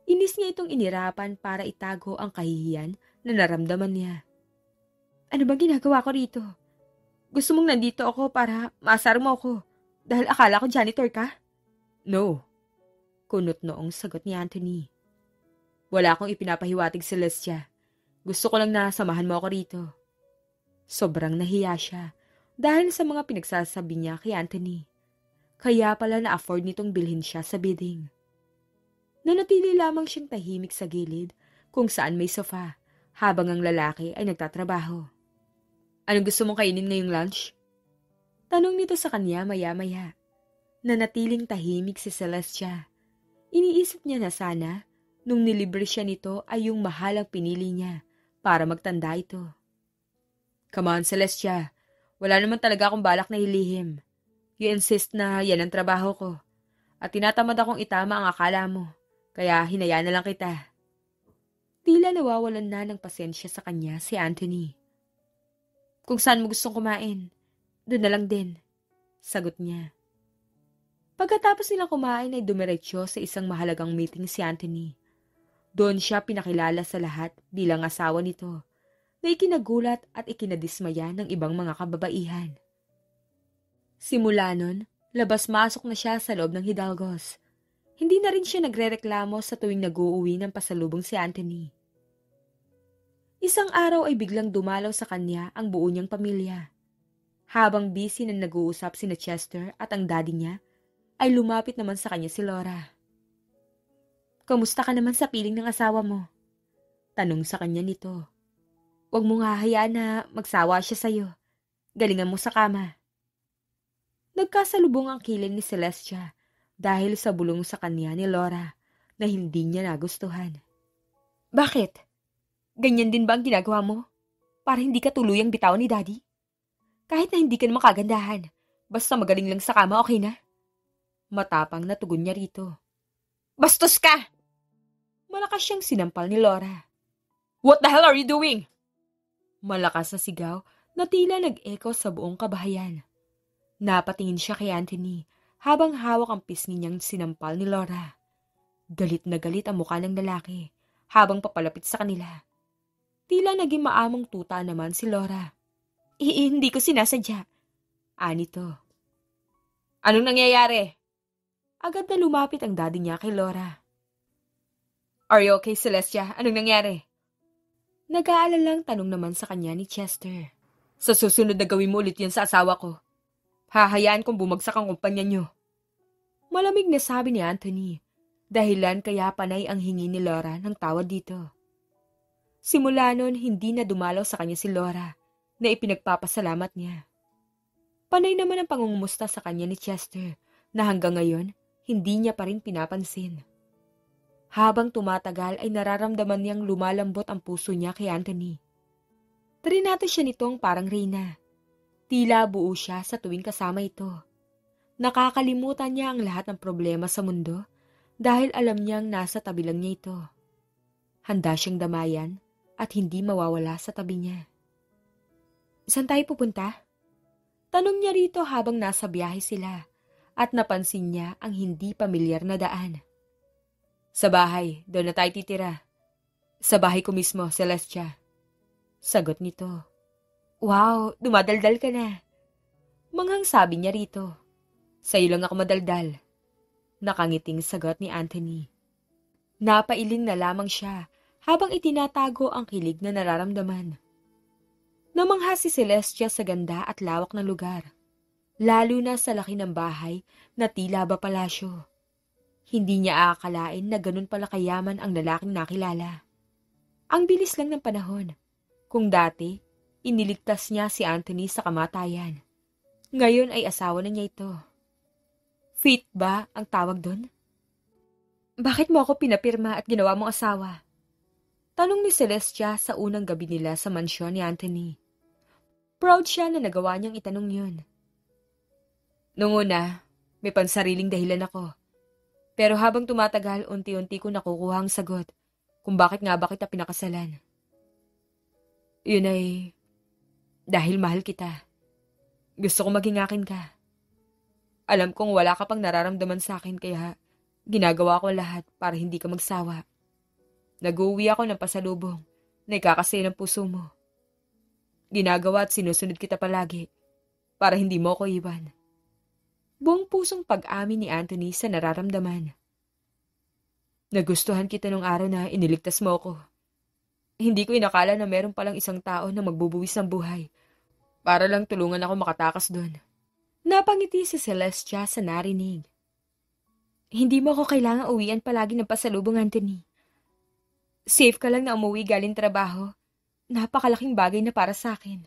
Inis niya itong inirapan para itago ang kahihiyan na naramdaman niya. Ano bang ginagawa ko rito? Gusto mong nandito ako para maasar mo ako dahil akala ko janitor ka? No. Kunot noong sagot ni Anthony. Wala akong ipinapahiwatig, Celestia. Gusto ko lang na samahan mo ako rito. Sobrang nahiya siya dahil sa mga pinagsasabi niya kay Anthony. Kaya pala na-afford nitong bilhin siya sa bidding. Nanatili lamang siyang tahimik sa gilid kung saan may sofa habang ang lalaki ay nagtatrabaho. Anong gusto mong kainin ngayong lunch? Tanong nito sa kanya maya-maya. Nanatiling tahimik si Celestia. Iniisip niya na sana nung nilibre siya nito ay yung mahalang pinili niya para magtanda ito. Come on, Celestia. Wala naman talaga akong balak na hilihim. You insist na yan ang trabaho ko. At tinatamad akong itama ang akala mo. Kaya hinayaan na lang kita. Tila nawawalan na ng pasensya sa kanya si Anthony. Kung saan mo gustong kumain, doon na lang din. Sagot niya. Pagkatapos nilang kumain ay dumiretso sa isang mahalagang meeting si Anthony. Doon siya pinakilala sa lahat bilang asawa nito, na ikinagulat at ikinadismaya ng ibang mga kababaihan. Simula nun, labas-masok na siya sa loob ng Hidalgos. Hindi na rin siya nagrereklamo sa tuwing nag-uuwi ng pasalubong si Anthony. Isang araw ay biglang dumalaw sa kanya ang buo niyang pamilya. Habang busy na nag-uusap sina Chester at ang daddy niya, ay lumapit naman sa kanya si Laura. Kamusta ka naman sa piling ng asawa mo? Tanong sa kanya nito. Huwag mong hahayaan na magsawa siya sa'yo. Galingan mo sa kama. Nagkasalubong ang kilay ni Celestia dahil sa bulong sa kanya ni Laura na hindi niya nagustuhan. Bakit? Ganyan din ba ang ginagawa mo? Para hindi ka tuluyang bitaw ni Daddy? Kahit na hindi ka naman kagandahan, basta magaling lang sa kama, okay na? Matapang na tugon niya rito. Bastos ka! Malakas siyang sinampal ni Laura. What the hell are you doing? Malakas na sigaw na tila nag-echo sa buong kabahayan. Napatingin siya kay Anthony habang hawak ang pisngi niyang sinampal ni Laura. Galit na galit ang mukha ng lalaki habang papalapit sa kanila. Tila naging maamong tuta naman si Laura. Hindi ko sinasadya. Anito. Anong nangyayari? Agad na lumapit ang daddy niya kay Laura. Are you okay, Celestia? Anong nangyari? Nag-aalalang tanong naman sa kanya ni Chester. Sa susunod na gawin mo ulit yan sa asawa ko. Hahayaan kong bumagsak ang kumpanya niyo. Malamig na sabi ni Anthony. Dahilan kaya panay ang hingi ni Laura ng tawad dito. Simula noon, hindi na dumalaw sa kanya si Laura na ipinagpapasalamat niya. Panay naman ang pangungumusta sa kanya ni Chester na hanggang ngayon, hindi niya pa rin pinapansin. Habang tumatagal ay nararamdaman niyang lumalambot ang puso niya kay Anthony. Trinato siya nitong parang reyna. Tila buo siya sa tuwing kasama ito. Nakakalimutan niya ang lahat ng problema sa mundo dahil alam niyang nasa tabi lang niya ito. Handa siyang damayan at hindi mawawala sa tabi niya. Saan tayo pupunta? Tanong niya rito habang nasa biyahe sila at napansin niya ang hindi pamilyar na daan. Sa bahay, doon na tayo titira. Sa bahay ko mismo, Celestia. Sagot nito. Wow, dumadaldal ka na. Manghang sabi niya rito. Sa'yo lang ako madaldal. Nakangiting sagot ni Anthony. Napailing na lamang siya habang itinatago ang kilig na nararamdaman. Namangha si Celestia sa ganda at lawak ng lugar, lalo na sa laki ng bahay na tila ba palasyo. Hindi niya aakalain na ganun pala kayaman ang lalaking nakilala. Ang bilis lang ng panahon. Kung dati, iniligtas niya si Anthony sa kamatayan. Ngayon ay asawa na niya ito. Fit ba ang tawag doon? Bakit mo ako pinapirma at ginawa mong asawa? Tanong ni Celestia sa unang gabi nila sa mansyon ni Anthony. Proud siya na nagawa niyang itanong yun. Noong una, may pansariling dahilan ako. Pero habang tumatagal, unti-unti ko nakukuha ang sagot kung bakit nga ba kita pinakasalan. Yun ay dahil mahal kita. Gusto ko maging akin ka. Alam kong wala ka pang nararamdaman sa akin kaya ginagawa ko lahat para hindi ka magsawa. Nag-uwi ako ng pasalubong na ikakasaya ng puso mo. Ginagawa at sinusunod kita palagi para hindi mo ko iwan. Buong pusong pag-amin ni Anthony sa nararamdaman. Nagustuhan kita nung araw na iniligtas mo ko. Hindi ko inakala na meron palang isang tao na magbubuwis ng buhay para lang tulungan ako makatakas doon. Napangiti si Celestia sa narinig. Hindi mo ako kailangang uwian palagi ng pasalubong, Anthony. Safe ka lang na umuwi galing trabaho. Napakalaking bagay na para sa akin.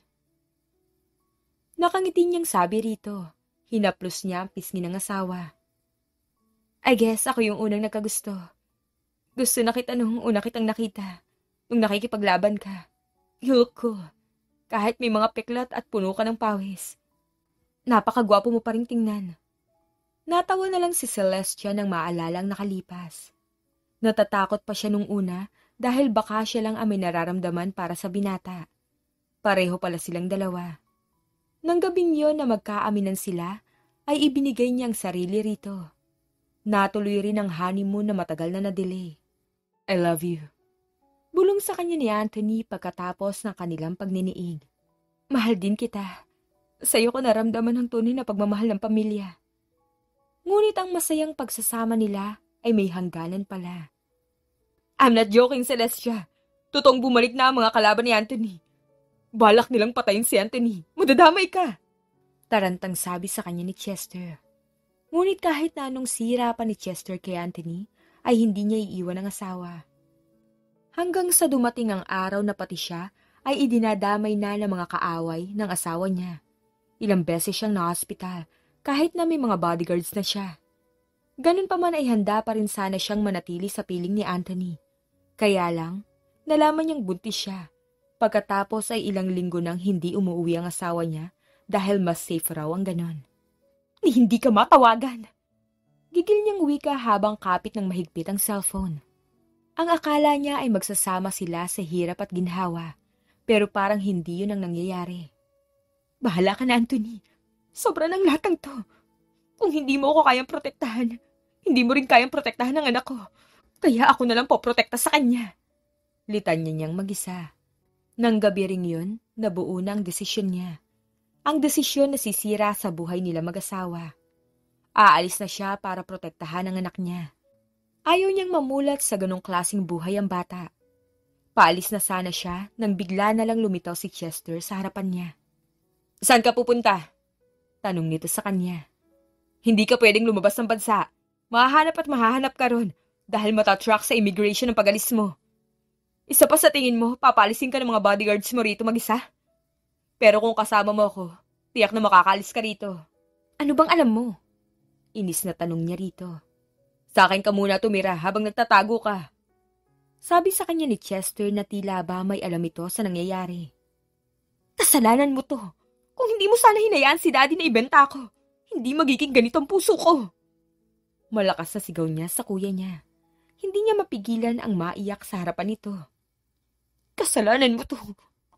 Nakangiti niyang sabi rito. Hinaplos niya ang pisngi ng asawa. I guess ako yung unang nagkagusto. Gusto na kita nung una kitang nakita. Nung nakikipaglaban ka. Look ko. Kahit may mga peklat at puno ka ng pawis. Napakagwapo mo pa rin tingnan. Natawa na lang si Celestia nang maalalang nakalipas. Natatakot pa siya nung una dahil baka siya lang ang may nararamdaman para sa binata. Pareho pala silang dalawa. Nang gabing yon na magkaaminan sila, ay ibinigay niya ang sarili rito. Natuloy rin ang honeymoon na matagal na na-delay. I love you. Bulong sa kanya ni Anthony pagkatapos ng kanilang pagniniig. Mahal din kita. Sa'yo ko naramdaman ang tunay na pagmamahal ng pamilya. Ngunit ang masayang pagsasama nila ay may hangganan pala. I'm not joking, Celestia. Totoong bumalik na ang mga kalaban ni Anthony. Balak nilang patayin si Anthony. Madadamay ka. Tarantang sabi sa kanya ni Chester. Ngunit kahit na anong sira pa ni Chester kay Anthony, ay hindi niya iiwan ang asawa. Hanggang sa dumating ang araw na pati siya ay idinadamay na ng mga kaaway ng asawa niya. Ilang beses siyang na-hospital kahit na may mga bodyguards na siya. Ganun pa man ay handa pa rin sana siyang manatili sa piling ni Anthony. Kaya lang, nalaman niyang buntis siya. Pagkatapos ay ilang linggo nang hindi umuwi ang asawa niya dahil mas safe raw ang ganon. Ni hindi ka matawagan! Gigil niyang wika habang kapit ng mahigpit ang cellphone. Ang akala niya ay magsasama sila sa hirap at ginhawa, pero parang hindi yun ang nangyayari. Bahala ka na, Anthony. Sobra ng lahat ng to. Kung hindi mo ako kayang protektahan, hindi mo rin kayang protektahan ng anak ko. Kaya ako na lang po protekta sa kanya. Litanya niyang mag-isa. Nang gabi ring yun, nabuo na ang desisyon niya. Ang desisyon na sisira sa buhay nila mag-asawa. Aalis na siya para protektahan ang anak niya. Ayaw niyang mamulat sa ganong klaseng buhay ang bata. Paalis na sana siya nang bigla na lang lumitaw si Chester sa harapan niya. Saan ka pupunta? Tanong nito sa kanya. Hindi ka pwedeng lumabas ng bansa. Mahahanap at mahahanap ka ron dahil matatrack sa immigration ang pag-alis mo. Isa pa sa tingin mo, papalisin ka ng mga bodyguards mo rito mag-isa? Pero kung kasama mo ako, tiyak na makakaalis ka rito. Ano bang alam mo? Inis na tanong niya rito. Sa akin ka muna tumira habang nagtatago ka. Sabi sa kanya ni Chester na tila ba may alam ito sa nangyayari. Kasalanan mo to. Kung hindi mo sana hinayaan si Daddy na ibenta ako, hindi magiging ganito ang puso ko. Malakas na sigaw niya sa kuya niya. Hindi niya mapigilan ang maiyak sa harapan nito. Kasalanan mo to.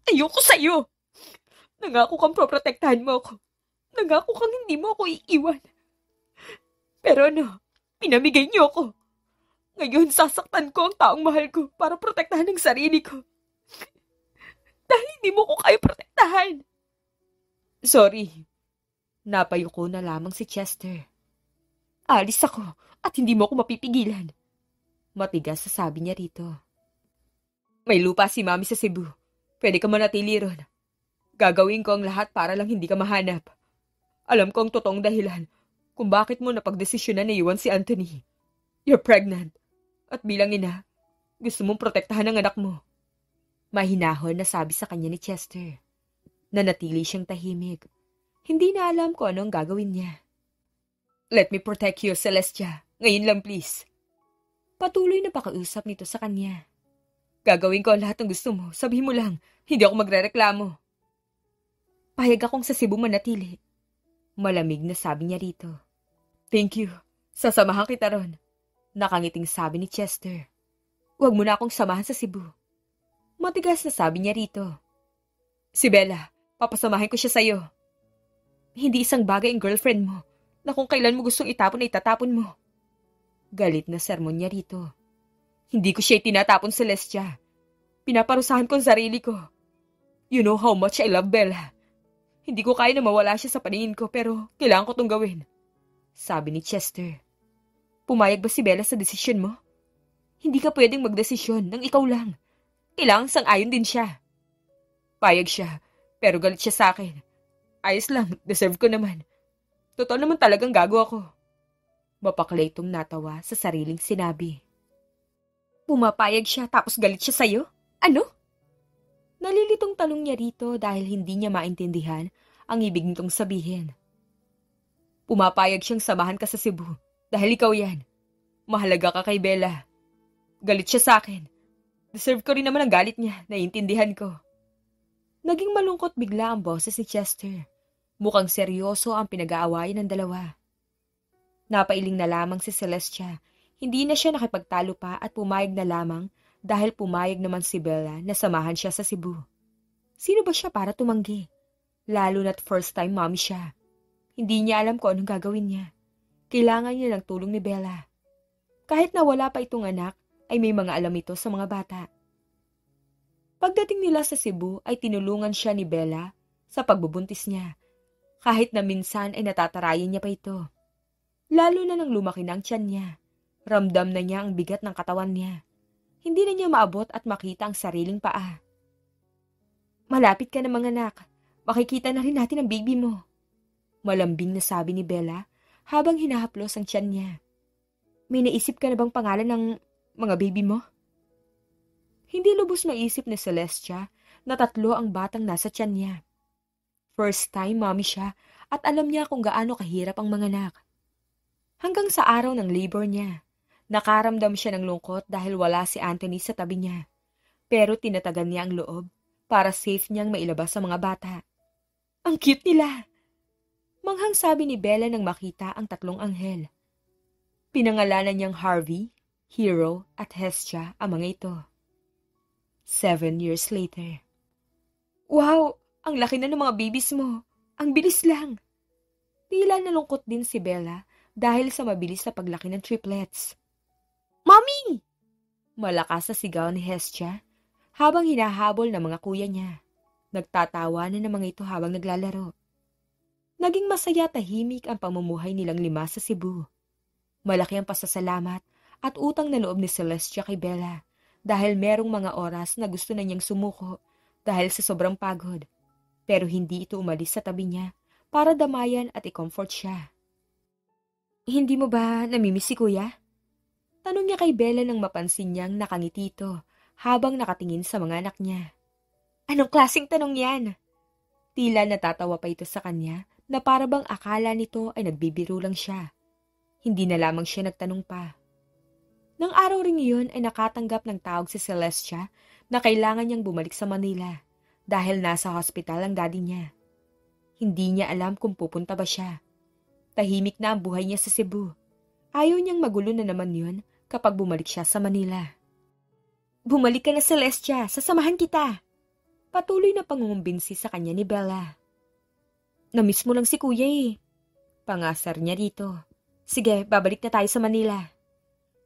Ayoko sa'yo. Nangako kang poprotektahan mo ako. Nangako kang hindi mo ako iiwan. Pero ano, pinamigay niyo ako. Ngayon sasaktan ko ang taong mahal ko para protektahan ang sarili ko. Dahil hindi mo ko kaya protektahan. Sorry. Napayuko na lamang si Chester. Alis ako at hindi mo ako mapipigilan. Matigas sa sabi niya rito. May lupa si Mami sa Cebu. Pwede ka manatili ron. Gagawin ko ang lahat para lang hindi ka mahanap. Alam ko ang totoong dahilan kung bakit mo napagdesisyonan na iwan si Anthony. You're pregnant. At bilang ina, gusto mong protektahan ang anak mo. Mahinahon na sabi sa kanya ni Chester. Nanatili siyang tahimik. Hindi na alam kung ano ang gagawin niya. Let me protect you, Celestia. Ngayon lang, please. Patuloy na pakausap nito sa kanya. Gagawin ko ang lahat ng gusto mo. Sabihin mo lang, hindi ako magrereklamo. Payag akong sa Cebu manatili. Malamig na sabi niya rito. Thank you. Sasamahan kita ron. Nakangiting sabi ni Chester. Huwag mo na akong samahan sa Cebu. Matigas na sabi niya rito. Si Bella, papasamahin ko siya sa'yo. Hindi isang bagay ang girlfriend mo na kung kailan mo gustong itapon ay itatapon mo. Galit na sermon niya rito. Hindi ko siya itinatapon, Celestia. Pinaparusahan ko ang sarili ko. You know how much I love Bella. Hindi ko kaya na mawala siya sa paningin ko pero kailangan ko itong gawin. Sabi ni Chester. Pumayag ba si Bella sa desisyon mo? Hindi ka pwedeng magdesisyon nang ikaw lang. Kailangan sang-ayon din siya. Payag siya, pero galit siya sa akin. Ayos lang, deserve ko naman. Totoo naman talagang gago ako. Mapaklay itong natawa sa sariling sinabi. Pumapayag siya tapos galit siya sa'yo? Ano? Nalilitong tanong niya rito dahil hindi niya maintindihan ang ibig nitong sabihin. Pumapayag siyang samahan ka sa Cebu dahil ikaw yan. Mahalaga ka kay Bella. Galit siya sa akin. Deserve ko rin naman ang galit niya, naiintindihan ko. Naging malungkot bigla ang boses ni Chester. Mukhang seryoso ang pinag-aawayan ng dalawa. Napailing na lamang si Celestia. Hindi na siya nakipagtalo pa at pumayag na lamang dahil pumayag naman si Bella na samahan siya sa Cebu. Sino ba siya para tumanggi? Lalo na't first time mommy siya. Hindi niya alam kung anong gagawin niya. Kailangan niya ng tulong ni Bella. Kahit na wala pa itong anak, ay may mga alam ito sa mga bata. Pagdating nila sa Cebu ay tinulungan siya ni Bella sa pagbubuntis niya. Kahit na minsan ay natatarayan niya pa ito. Lalo na nang lumaki na ang tiyan niya. Ramdam na niya ang bigat ng katawan niya. Hindi na niya maabot at makita ang sariling paa. Malapit ka na mga anak. Makikita na rin natin ang baby mo. Malambing na sabi ni Bella habang hinahaplos ang tiyan niya. May naisip ka na bang pangalan ng mga baby mo? Hindi lubos maisip ni Celestia na 3 ang batang nasa tiyan niya. First time mommy siya at alam niya kung gaano kahirap ang mga anak. Hanggang sa araw ng labor niya. Nakaramdam siya ng lungkot dahil wala si Anthony sa tabi niya. Pero tinatagan niya ang loob para safe niyang mailabas sa mga bata. Ang cute nila! Manghang sabi ni Bella nang makita ang 3 anghel. Pinangalanan niyang Harvey, Hero at Hestia ang mga ito. 7 years later. Wow! Ang laki na ng mga babies mo. Ang bilis lang. Tila nalungkot din si Bella dahil sa mabilis na paglaki ng triplets. Mommy! Malakas sa sigaw ni Hestia habang hinahabol ng mga kuya niya. Nagtatawanan ng mga ito habang naglalaro. Naging masaya tahimik ang pamumuhay nilang 5 sa Cebu. Malaki ang pasasalamat at utang na loob ni Celestia kay Bella dahil merong mga oras na gusto na niyang sumuko dahil sa sobrang pagod. Pero hindi ito umalis sa tabi niya para damayan at i-comfort siya. Hindi mo ba namimiss si kuya? Tanong niya kay Bella nang mapansin niyang nakangiti ito habang nakatingin sa mga anak niya. Anong klaseng tanong yan? Tila natatawa pa ito sa kanya na parabang akala nito ay nagbibiro lang siya. Hindi na lamang siya nagtanong pa. Nang araw ring iyon ay nakatanggap ng tawag si Celestia na kailangan niyang bumalik sa Manila dahil nasa hospital ang daddy niya. Hindi niya alam kung pupunta ba siya. Tahimik na ang buhay niya sa Cebu. Ayaw niyang magulo na naman yun kapag bumalik siya sa Manila. Bumalik ka na, Celestia. Sasamahan kita. Patuloy na pangungumbinsi sa kanya ni Bella. Namiss mo lang si kuya eh. Pangasar niya dito. Sige, babalik na tayo sa Manila.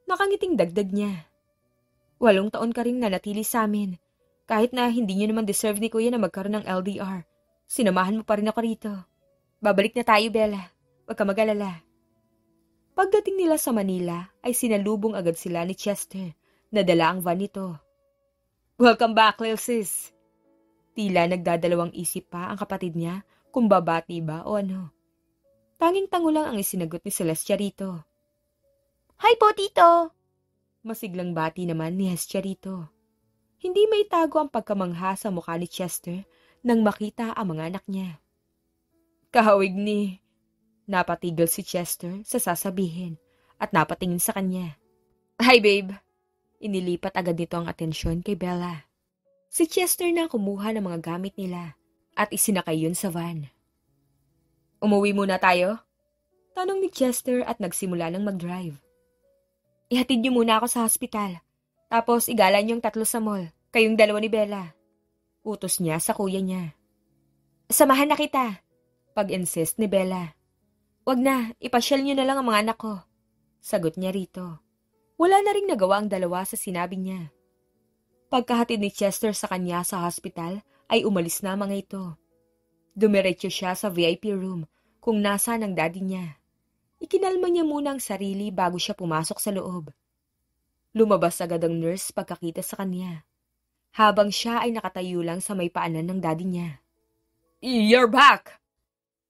Nakangiting dagdag niya. 8 taon ka ring nanatili sa amin. Kahit na hindi niyo naman deserve ni kuya na magkaroon ng LDR. Sinamahan mo pa rin ako rito. Babalik na tayo, Bella. Huwag ka mag-alala. Pagdating nila sa Manila, ay sinalubong agad sila ni Chester na dala ang van nito. Welcome back, Lil Sis. Tila nagdadalawang isip pa ang kapatid niya kung babati ba o ano. Tanging-tango lang ang isinagot ni Celestia rito. Hi po, Tito! Masiglang bati naman ni Hestia rito. Hindi may tago ang pagkamangha sa mukha ni Chester nang makita ang mga anak niya. Kahawig ni... Napatigil si Chester sa sasabihin at napatingin sa kanya. Hi, babe! Inilipat agad nito ang atensyon kay Bella. Si Chester na kumuha ng mga gamit nila at isinakay yun sa van. Umuwi muna tayo? Tanong ni Chester at nagsimula ng mag-drive. Ihatid niyo muna ako sa hospital. Tapos igalan niyong 3 sa mall. Kayong 2 ni Bella. Utos niya sa kuya niya. Samahan na kita. Pag-insist ni Bella. Wag na, ipasyal niyo na lang ang mga anak ko. Sagot niya rito. Wala na ring nagawa ang 2 sa sinabi niya. Pagkahatid ni Chester sa kanya sa hospital, ay umalis na mga ito. Dumiretso siya sa VIP room kung nasaan ang daddy niya. Ikinalma niya muna ang sarili bago siya pumasok sa loob. Lumabas agad ang nurse pagkakita sa kanya. Habang siya ay nakatayo lang sa may paanan ng daddy niya. You're back!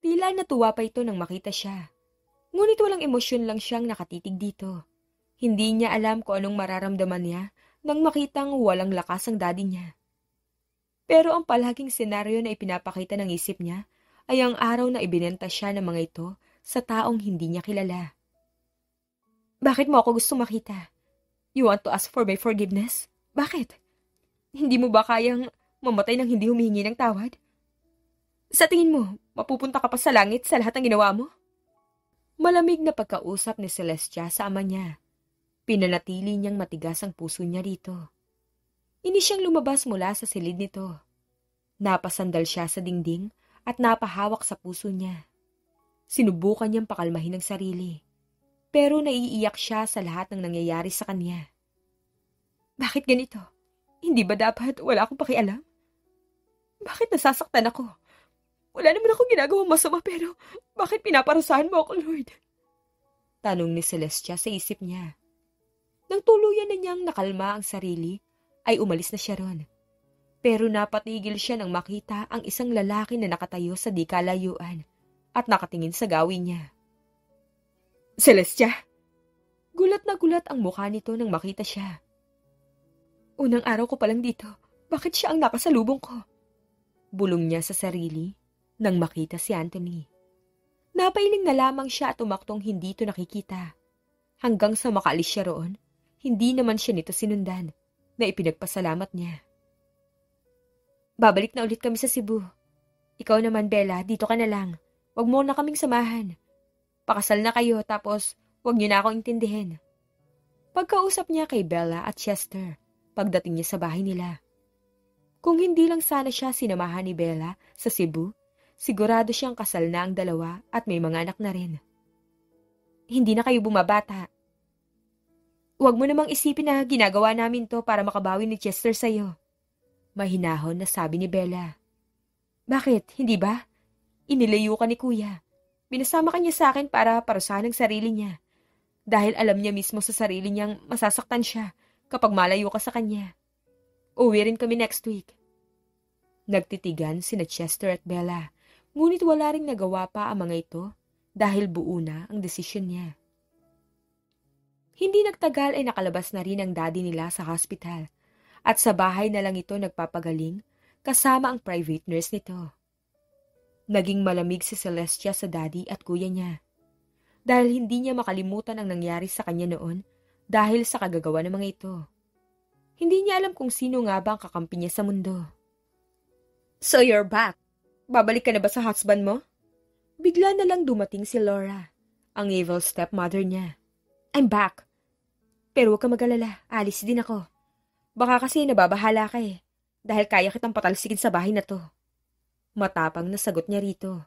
Tila natuwa pa ito nang makita siya. Ngunit walang emosyon lang siyang nakatitig dito. Hindi niya alam kung anong mararamdaman niya nang makitang walang lakas ang daddy niya. Pero ang palaging senaryo na ipinapakita ng isip niya ay ang araw na ibinenta siya ng mga ito sa taong hindi niya kilala. Bakit mo ako gusto makita? You want to ask for my forgiveness? Bakit? Hindi mo ba kayang mamatay nang hindi humingi ng tawad? Sa tingin mo, mapupunta ka pa sa langit sa lahat ng ginawa mo? Malamig na pagkausap ni Celestia sa ama niya. Pinanatili niyang matigas ang puso niya rito. Inis siyang lumabas mula sa silid nito. Napasandal siya sa dingding at napahawak sa puso niya. Sinubukan niyang pakalmahin ang sarili. Pero naiiyak siya sa lahat ng nangyayari sa kanya. Bakit ganito? Hindi ba dapat wala akong pakialam? Bakit nasasaktan ako? Wala naman akong ginagawang masama pero bakit pinaparusahan mo ako, Lord? Tanong ni Celestia sa isip niya. Nang tuluyan na niyang nakalma ang sarili, ay umalis na siya ron. Pero napatigil siya nang makita ang isang lalaki na nakatayo sa di kalayuan at nakatingin sa gawin niya. Celestia! Gulat na gulat ang mukha nito nang makita siya. Unang araw ko palang dito, bakit siya ang nakasalubong ko? Bulong niya sa sarili nang makita si Anthony. Napailing na lamang siya at tumaktong hindi ito nakikita. Hanggang sa makaalis siya roon, hindi naman siya nito sinundan na ipinagpasalamat niya. Babalik na ulit kami sa Cebu. Ikaw naman, Bella, dito ka na lang. Huwag mo na kaming samahan. Pakasal na kayo tapos Huwag niyo na akong intindihin. Pagkausap niya kay Bella at Chester, pagdating niya sa bahay nila. Kung hindi lang sana siya sinamahan ni Bella sa Cebu, sigurado siyang kasal na ang dalawa at may mga anak na rin. Hindi na kayo bumabata. Huwag mo namang isipin na ginagawa namin to para makabawi ni Chester sa'yo. Mahinahon na sabi ni Bella. Bakit, hindi ba? Inilayo ka ni Kuya. Binasama ka niya sa akin para parusahan ang sarili niya. Dahil alam niya mismo sa sarili niyang masasaktan siya kapag malayo ka sa kanya. Uwi rin kami next week. Nagtitigan sina Chester at Bella, ngunit wala ring nagawa pa ang mga ito dahil buo na ang desisyon niya. Hindi nagtagal ay nakalabas na rin ang daddy nila sa hospital at sa bahay na lang ito nagpapagaling kasama ang private nurse nito. Naging malamig si Celestia sa daddy at kuya niya dahil hindi niya makalimutan ang nangyari sa kanya noon dahil sa kagagawa ng mga ito. Hindi niya alam kung sino nga ba ang kakampi niya sa mundo. So you're back. Babalik ka na ba sa husband mo? Bigla na lang dumating si Laura, ang evil stepmother niya. I'm back. Pero huwag ka mag-alala, alis din ako. Baka kasi nababahala ka dahil kaya kitang patalsikin sa bahay na to. Matapang na sagot niya rito.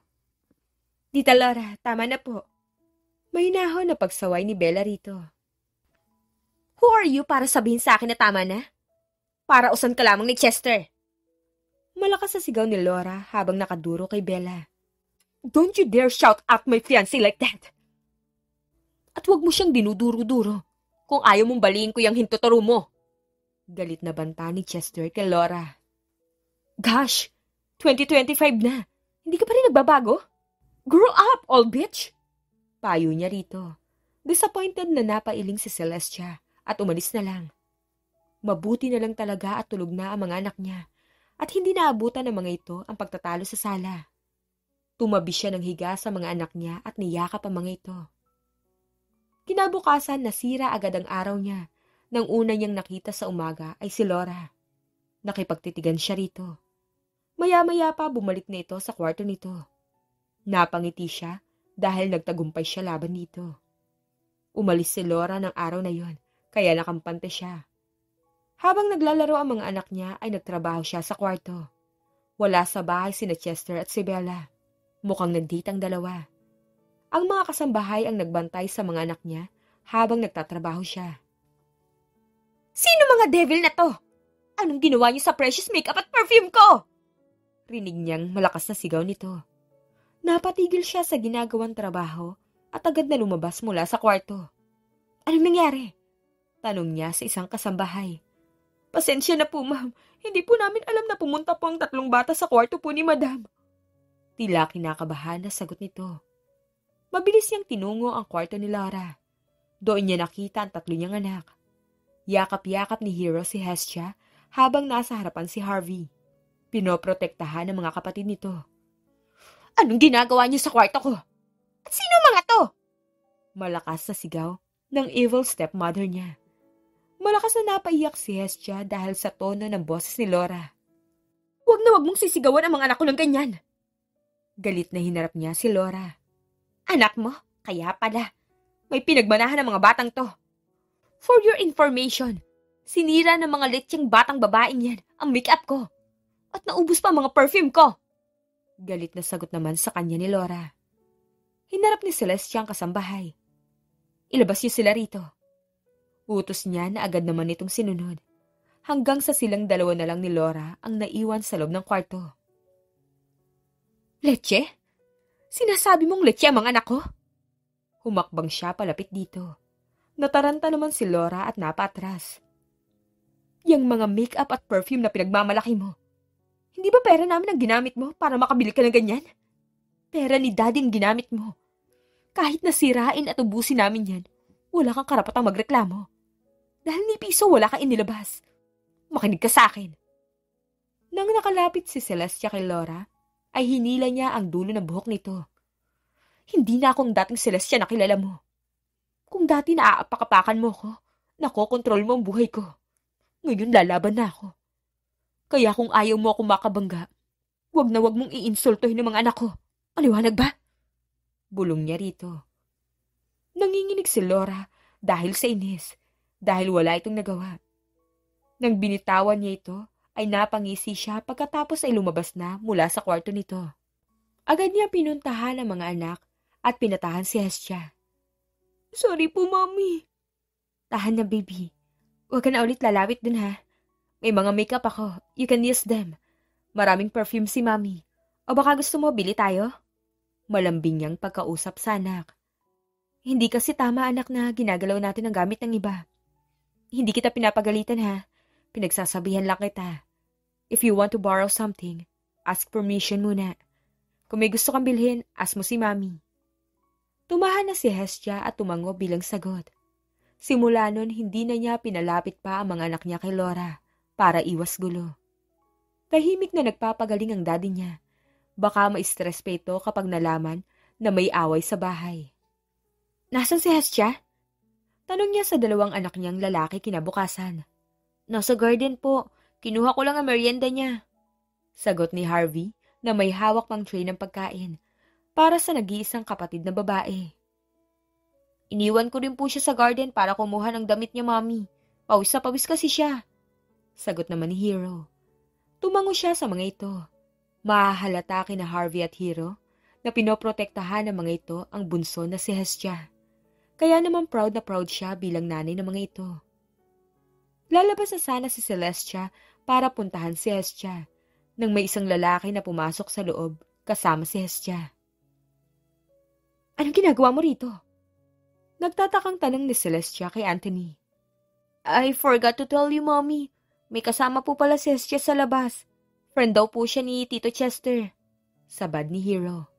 Tita Laura, tama na po. Mahinahon na pagsaway ni Bella rito. Who are you para sabihin sa akin na tama na? Para usan ka lamang ni Chester. Malakas sa sigaw ni Laura habang nakaduro kay Bella. Don't you dare shout at my fiancé like that. At wag mo siyang dinuduro-duro kung ayaw mong baliin ko yung hintuturo mo. Galit na banta ni Chester kay Laura. Gosh, 2025 na. Hindi ka pa rin nagbabago? Grow up, old bitch! Payo niya rito. Disappointed na napailing si Celestia at umalis na lang. Mabuti na lang talaga at tulog na ang mga anak niya at hindi naabutan ng mga ito ang pagtatalo sa sala. Tumabi siya ng higa sa mga anak niya at niyakap ang mga ito. Kinabukasan nasira agad ang araw niya nang una niyang nakita sa umaga ay si Laura. Nakipagtitigan siya rito. Maya-maya pa bumalik na ito sa kwarto nito. Napangiti siya dahil nagtagumpay siya laban dito. Umalis si Laura ng araw na yon, kaya nakampante siya. Habang naglalaro ang mga anak niya ay nagtrabaho siya sa kwarto. Wala sa bahay sina Chester at si Bella. Mukhang nag-date ang dalawa. Ang mga kasambahay ang nagbantay sa mga anak niya habang nagtatrabaho siya. Sino mga devil na to? Anong ginawa niyo sa precious makeup at perfume ko? Rinig niyang malakas na sigaw nito. Napatigil siya sa ginagawang trabaho at agad na lumabas mula sa kwarto. Anong nangyari? Tanong niya sa isang kasambahay. Pasensya na po, ma'am. Hindi po namin alam na pumunta po ang 3 bata sa kwarto po ni madam. Tila kinakabahan na sagot nito. Mabilis niyang tinungo ang kwarto ni Laura. Doon niya nakita ang 3 niyang anak. Yakap-yakap ni Hero si Hestia habang nasa harapan si Harvey. Pinoprotektahan ng mga kapatid nito. Anong ginagawa niyo sa kwarto ko? At sino mga to? Malakas na sigaw ng evil stepmother niya. Malakas na napaiyak si Hestia dahil sa tono ng boses ni Laura. Huwag na huwag mong sisigawan ang mga anak ko ng ganyan. Galit na hinarap niya si Laura. Anak mo? Kaya pala. May pinagmanahan ng mga batang to. For your information, sinira ng mga letsyeng batang babaeng yan ang make-up ko. At naubos pa ang mga perfume ko. Galit na sagot naman sa kanya ni Laura. Hinarap ni Celestia ang kasambahay. Ilabas niyo sila rito. Utos niya na agad naman itong sinunod. Hanggang sa silang dalawa na lang ni Laura ang naiwan sa loob ng kwarto. Leche? Sinasabi mong leche ang mga anak ko? Humakbang siya palapit dito. Nataranta naman si Laura at napaatras. Yang mga make-up at perfume na pinagmamalaki mo. Hindi ba pera namin ang ginamit mo para makabili ka ng ganyan? Pera ni Daddy ang ginamit mo. Kahit nasirain at ubusin namin yan, wala kang karapatang magreklamo. Dahil ni piso wala kang inilabas. Makinig ka sa akin. Nang nakalapit si Celestia kay Laura, ay hinila niya ang dulo ng buhok nito. Hindi na akong dating Celestia na kilala mo. Kung dati naaapak-apakan mo ko, nakokontrol mo ang buhay ko. Ngayon lalaban na ako. Kaya kung ayaw mo akong makabangga, wag na wag mong iinsultohin ng mga anak ko. Maliwanag ba? Bulong niya rito. Nanginginig si Laura dahil sa inis, dahil wala itong nagawa. Nang binitawan niya ito, ay napangisi siya pagkatapos ay lumabas na mula sa kwarto nito. Agad niya pinuntahan ang mga anak at pinatahan si Hestia. Sorry po, Mommy. Tahan na, baby. Huwag ka na ulit lalawit dun, ha? May mga makeup ako. You can use them. Maraming perfume si Mommy. O baka gusto mo, bili tayo? Malambing niyang pagkausap sa anak. Hindi kasi tama, anak, na ginagalaw natin ang gamit ng iba. Hindi kita pinapagalitan, ha? Pinagsasabihan lang kita. If you want to borrow something, ask permission muna. Kung may gusto kang bilhin, ask mo si Mommy. Tumahan na si Hestia at tumango bilang sagot. Simula nun, hindi na niya pinalapit pa ang mga anak niya kay Laura para iwas gulo. Tahimik na nagpapagaling ang daddy niya. Baka ma-stress pa ito kapag nalaman na may away sa bahay. Nasaan si Hestia? Tanong niya sa dalawang anak niyang lalaki kinabukasan. Nasa garden po. Kinuha ko lang ang merienda niya. Sagot ni Harvey na may hawak pang tray ng pagkain para sa nag-iisang kapatid na babae. Iniwan ko rin po siya sa garden para kumuha ng damit niya, Mommy. Pawis na pawis kasi siya. Sagot naman ni Hero. Tumango siya sa mga ito. Mahahalata kina Harvey at Hero na pinoprotektahan ng mga ito ang bunso na si Hestia. Kaya naman proud na proud siya bilang nanay ng mga ito. Lalabas na sana si Celestia para puntahan si Hestia nang may isang lalaki na pumasok sa loob kasama si Hestia. Anong ginagawa mo rito? Nagtatakang tanong ni Celestia kay Anthony. I forgot to tell you, Mommy. May kasama po pala si Hestia sa labas. Friend daw po siya ni Tito Chester. Sabad ni Hero.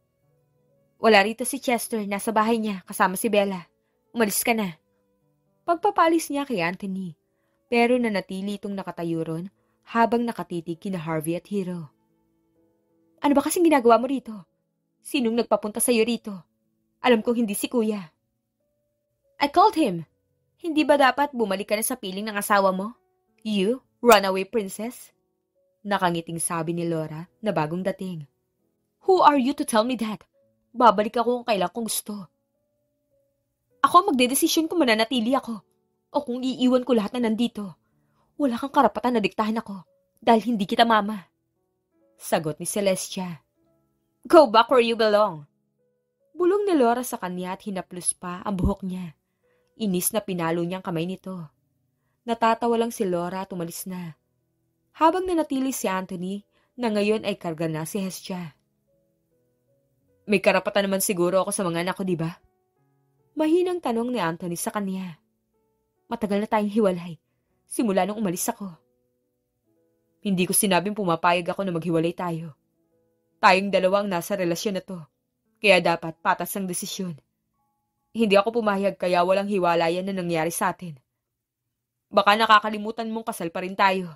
Wala rito si Chester. Nasa bahay niya kasama si Bella. Umalis ka na. Pagpapalis niya kay Anthony. Pero nanatili itong nakatayo ron habang nakatitig kina Harvey at Hero. Ano ba kasing ginagawa mo rito? Sinong nagpapunta sa'yo rito? Alam kong hindi si Kuya. I called him. Hindi ba dapat bumalik ka na sa piling ng asawa mo? You, runaway princess? Nakangiting sabi ni Laura na bagong dating. Who are you to tell me that? Babalik ako kung kailan kong gusto. Ako ang magdedesisyon kung mananatili ako o kung iiwan ko lahat na nandito. Wala kang karapatan na diktahan ako dahil hindi kita mama. Sagot ni Celestia. Go back where you belong. Bulong ni Laura sa kanya at hinaplos pa ang buhok niya. Inis na pinalo niyang kamay nito. Natatawa lang si Laura at umalis na. Habang nanatili si Anthony na ngayon ay karga na si Hestia. May karapatan naman siguro ako sa mga anak ko, di ba? Mahinang tanong ni Anthony sa kanya. Matagal na tayong hiwalay. Simula nung umalis ako. Hindi ko sinabing pumapayag ako na maghiwalay tayo. Tayong dalawa ang nasa relasyon na to. Kaya dapat patas ang desisyon. Hindi ako pumayag kaya walang hiwalayan na nangyari sa atin. Baka nakakalimutan mong kasal pa rin tayo.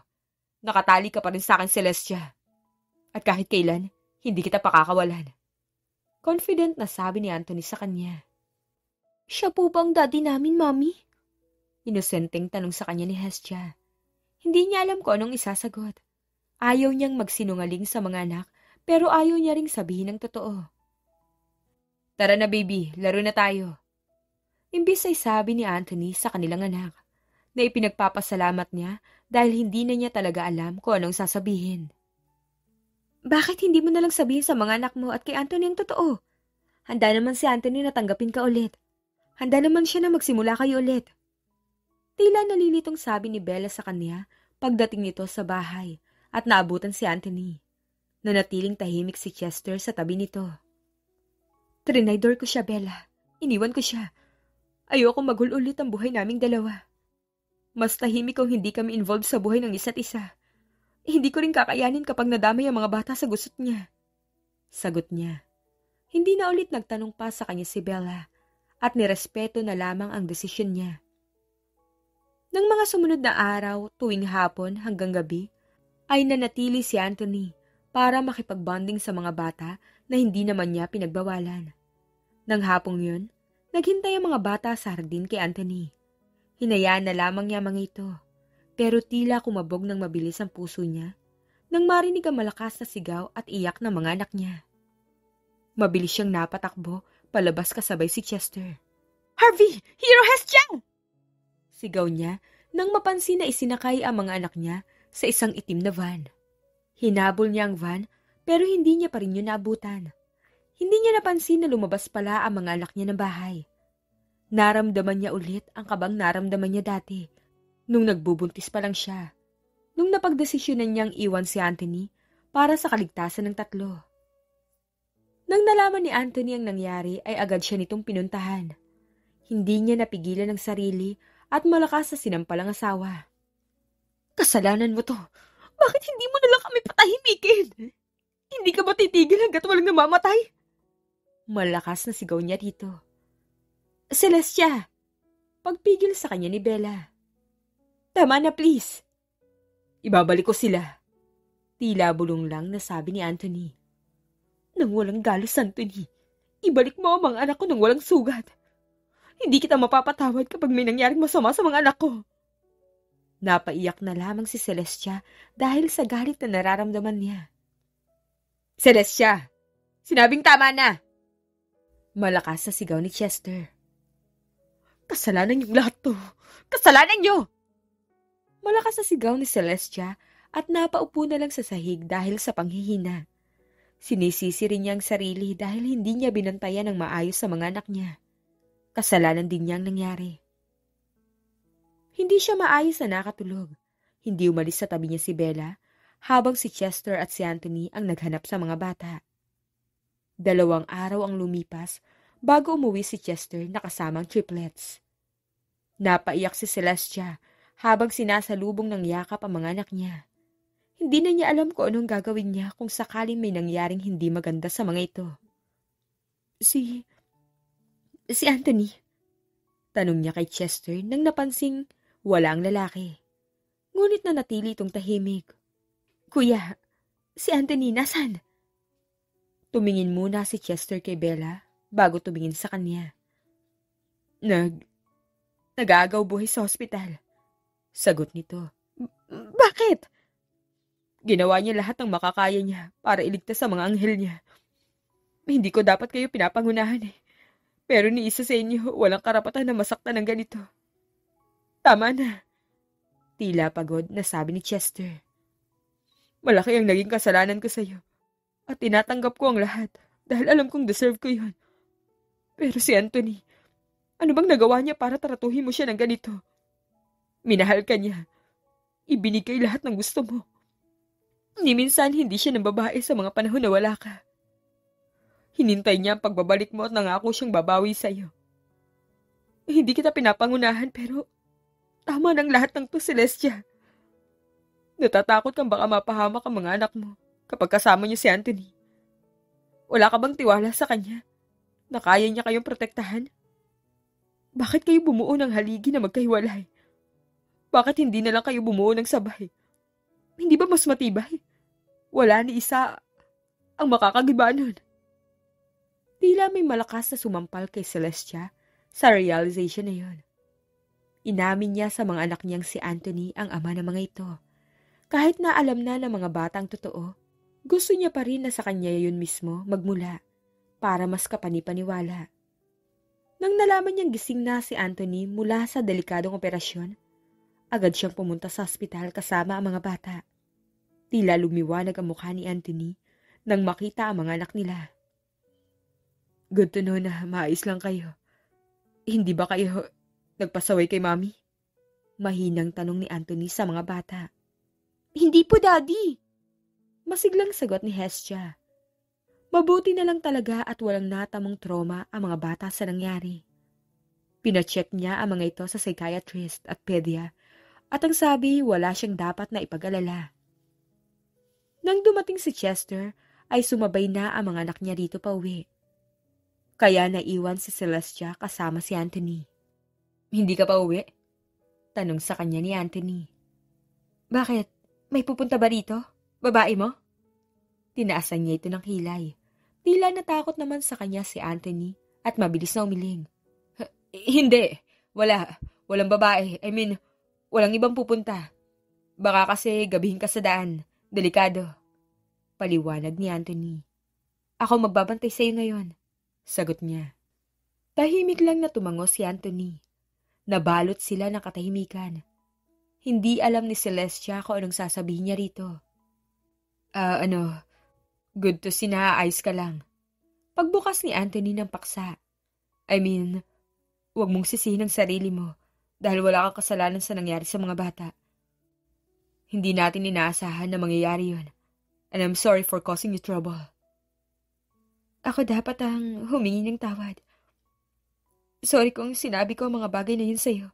Nakatali ka pa rin sa akin, Celestia. At kahit kailan, hindi kita pakakawalan. Confident na sabi ni Anthony sa kanya. Siya po bang daddy namin, Mommy? Inosenteng tanong sa kanya ni Hestia. Hindi niya alam kung anong isasagot. Ayaw niyang magsinungaling sa mga anak, pero ayaw niya ring sabihin ng totoo. Tara na, baby, laro na tayo. Imbis ay sabi ni Anthony sa kanilang anak, na ipinagpapasalamat niya dahil hindi na niya talaga alam kung anong sasabihin. Bakit hindi mo nalang sabihin sa mga anak mo at kay Anthony ang totoo? Handa naman si Anthony na tanggapin ka ulit. Handa naman siya na magsimula kayo ulit. Tila nalilitong sabi ni Bella sa kanya pagdating nito sa bahay at naabutan si Anthony. Nanatiling tahimik si Chester sa tabi nito. Trinaydor ko siya, Bella. Iniwan ko siya. Ayoko magulo ulit ang buhay naming dalawa. Mas tahimik kung hindi kami involved sa buhay ng isa't isa. Hindi ko rin kakayanin kapag nadamay ang mga bata sa gusot niya. Sagot niya. Hindi na ulit nagtanong pa sa kanya si Bella at nirespeto na lamang ang desisyon niya. Nang mga sumunod na araw, tuwing hapon hanggang gabi, ay nanatili si Anthony para makipagbonding sa mga bata na hindi naman niya pinagbawalan. Nang hapong yun, naghintay ang mga bata sa hardin kay Anthony. Hinayaan na lamang niya mga ito, pero tila kumabog ng mabilis ang puso niya nang marinig ang malakas na sigaw at iyak ng mga anak niya. Mabilis siyang napatakbo, palabas kasabay si Chester. Harvey! Hero Hestia! Sigaw niya nang mapansin na isinakay ang mga anak niya sa isang itim na van. Hinabol niya ang van pero hindi niya pa rin yun naabutan. Hindi niya napansin na lumabas pala ang mga anak niya ng bahay. Naramdaman niya ulit ang kabang naramdaman niya dati nung nagbubuntis pa lang siya. Nung napagdesisyonan niyang iwan si Anthony para sa kaligtasan ng tatlo. Nang nalaman ni Anthony ang nangyari ay agad siya nitong pinuntahan. Hindi niya napigilan ang sarili at malakas na sinampal ang asawa. Kasalanan mo to. Bakit hindi mo nalang kami patahimikin? Hindi ka ba titigil hanggat walang namamatay? Malakas na sigaw niya dito. Celestia! Pagpigil sa kanya ni Bella. Tama na please. Ibabalik ko sila. Tila bulong lang na sabi ni Anthony. Nang walang galos, Anthony. Ibalik mo ang mga anak ko nang walang sugat. Hindi kita mapapatawad kapag may nangyaring masama sa mga anak ko. Napaiyak na lamang si Celestia dahil sa galit na nararamdaman niya. Celestia! Sinabing tama na! Malakas sa sigaw ni Chester. Kasalanan niyong lahat to! Kasalanan niyo! Malakas na sigaw ni Celestia at napaupo na lang sa sahig dahil sa panghihina. Sinisisi rin niya ang sarili dahil hindi niya binantayan ng maayos sa mga anak niya. Kasalanan din niya ang nangyari. Hindi siya maayos na nakatulog. Hindi umalis sa tabi niya si Bella habang si Chester at si Anthony ang naghanap sa mga bata. 2 araw ang lumipas bago umuwi si Chester na kasamang triplets. Napaiyak si Celestia habang sinasalubong ng yakap ang mga anak niya. Hindi na niya alam kung anong gagawin niya kung sakaling may nangyaring hindi maganda sa mga ito. Si Anthony? Tanong niya kay Chester nang napansing wala ang lalaki. Ngunit nanatili itong tahimik. Kuya, si Anthony nasan? Tumingin muna si Chester kay Bella bago tumingin sa kanya. Nag-aagaw buhay sa ospital. Sagot nito. Bakit? Ginawa niya lahat ng makakaya niya para iligtas sa mga anghel niya. Hindi ko dapat kayo pinapangunahan eh. Pero ni isa sa inyo, walang karapatan na masaktan ng ganito. Tama na. Tila pagod na sabi ni Chester. Malaki ang naging kasalanan ko sa iyo. At tinatanggap ko ang lahat dahil alam kong deserve ko yun. Pero si Anthony, ano bang nagawa niya para tratuhin mo siya ng ganito? Minahal ka niya. Ibinigay lahat ng gusto mo. Ni minsan hindi siya ng babae sa mga panahon na wala ka. Hinintay niya ang pagbabalik mo at nangako siyang babawi sa iyo. Hindi kita pinapangunahan pero tama ng lahat ng to, Celestia. Natatakot kang baka mapahamak ang mga anak mo kapag kasama niyo si Anthony. Wala ka bang tiwala sa kanya na kaya niya kayong protektahan? Bakit kayo bumuo ng haligi na magkahiwalay? Bakit hindi na lang kayo bumuo ng sabay? Hindi ba mas matibay? Wala ni isa ang makakagiba nun. Tila may malakas na sumampal kay Celestia sa realization na yun. Inamin niya sa mga anak niyang si Anthony ang ama ng mga ito. Kahit na alam na ng mga batang totoo, gusto niya pa rin na sa kanya yun mismo magmula para mas kapanipaniwala. Nang nalaman niyang gising na si Anthony mula sa delikadong operasyon, agad siyang pumunta sa ospital kasama ang mga bata. Tila lumiwanag ang mukha ni Anthony nang makita ang mga anak nila. Good to know na maayos lang kayo. Hindi ba kayo nagpasaway kay Mami? Mahinang tanong ni Anthony sa mga bata. Hindi po, Daddy. Masiglang sagot ni Hestia. Mabuti na lang talaga at walang natamong trauma ang mga bata sa nangyari. Pinacheck niya ang mga ito sa psychiatrist at pedia at ang sabi wala siyang dapat na ipag-alala. Nang dumating si Chester, ay sumabay na ang mga anak niya dito pa uwi. Kaya naiwan si Celestia kasama si Anthony. Hindi ka pa uwi? Tanong sa kanya ni Anthony. Bakit? May pupunta ba rito? Babae mo? Tinaasan niya ito ng hilay. Tila natakot naman sa kanya si Anthony at mabilis na umiling. Hindi. Walang babae. I mean, walang ibang pupunta. Baka kasi gabihin ka sa daan. Delikado. Paliwanag ni Anthony. Ako magbabantay sa'yo ngayon. Sagot niya. Tahimik lang na tumango si Anthony. Nabalot sila ng katahimikan. Hindi alam ni Celestia kung anong sasabihin niya rito. Good to see na ayos ka lang. Pagbukas ni Anthony ng paksa. Huwag mong sisihin ang sarili mo dahil wala kang kasalanan sa nangyari sa mga bata. Hindi natin inaasahan na mangyayari yun. And I'm sorry for causing you trouble. Ako dapat ang humingi ng tawad. Sorry kung sinabi ko ang mga bagay na yun sa'yo.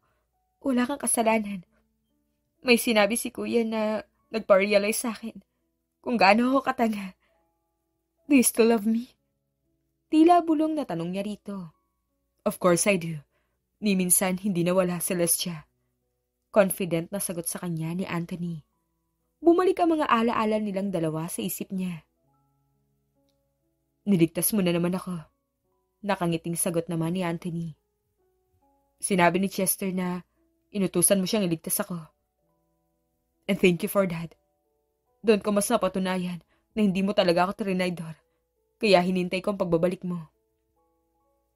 Wala kang kasalanan. May sinabi si Kuya na nagpa-realize sa akin kung gaano ako katanga. Do you still love me? Tila bulong na tanong niya rito. Of course I do. Ni minsan hindi nawala Celestia. Confident na sagot sa kanya ni Anthony. Bumalik ang mga alaala nilang dalawa sa isip niya. Niligtas mo na naman ako. Nakangiting sagot naman ni Anthony. Sinabi ni Chester na inutusan mo siyang iligtas ako. And thank you for that. Doon ko mas napatunayan na hindi mo talaga ako trinaydor. Kaya hinintay ko ang pagbabalik mo.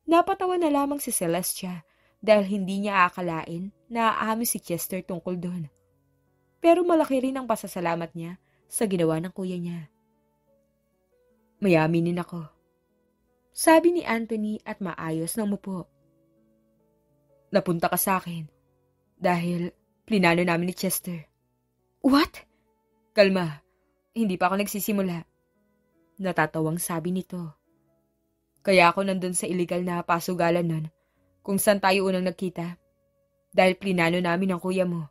Napatawa na lamang si Celestia dahil hindi niya aakalain na aamin si Chester tungkol doon. Pero malaki rin ang pasasalamat niya sa ginawa ng kuya niya. May aminin ako. Sabi ni Anthony at maayos na umupo. Napunta ka sa akin dahil plinano namin ni Chester. What? Kalma, hindi pa ako nagsisimula. Natatawang sabi nito. Kaya ako nandun sa illegal na pasugalan nun kung saan tayo unang nagkita. Dahil plinano namin ang kuya mo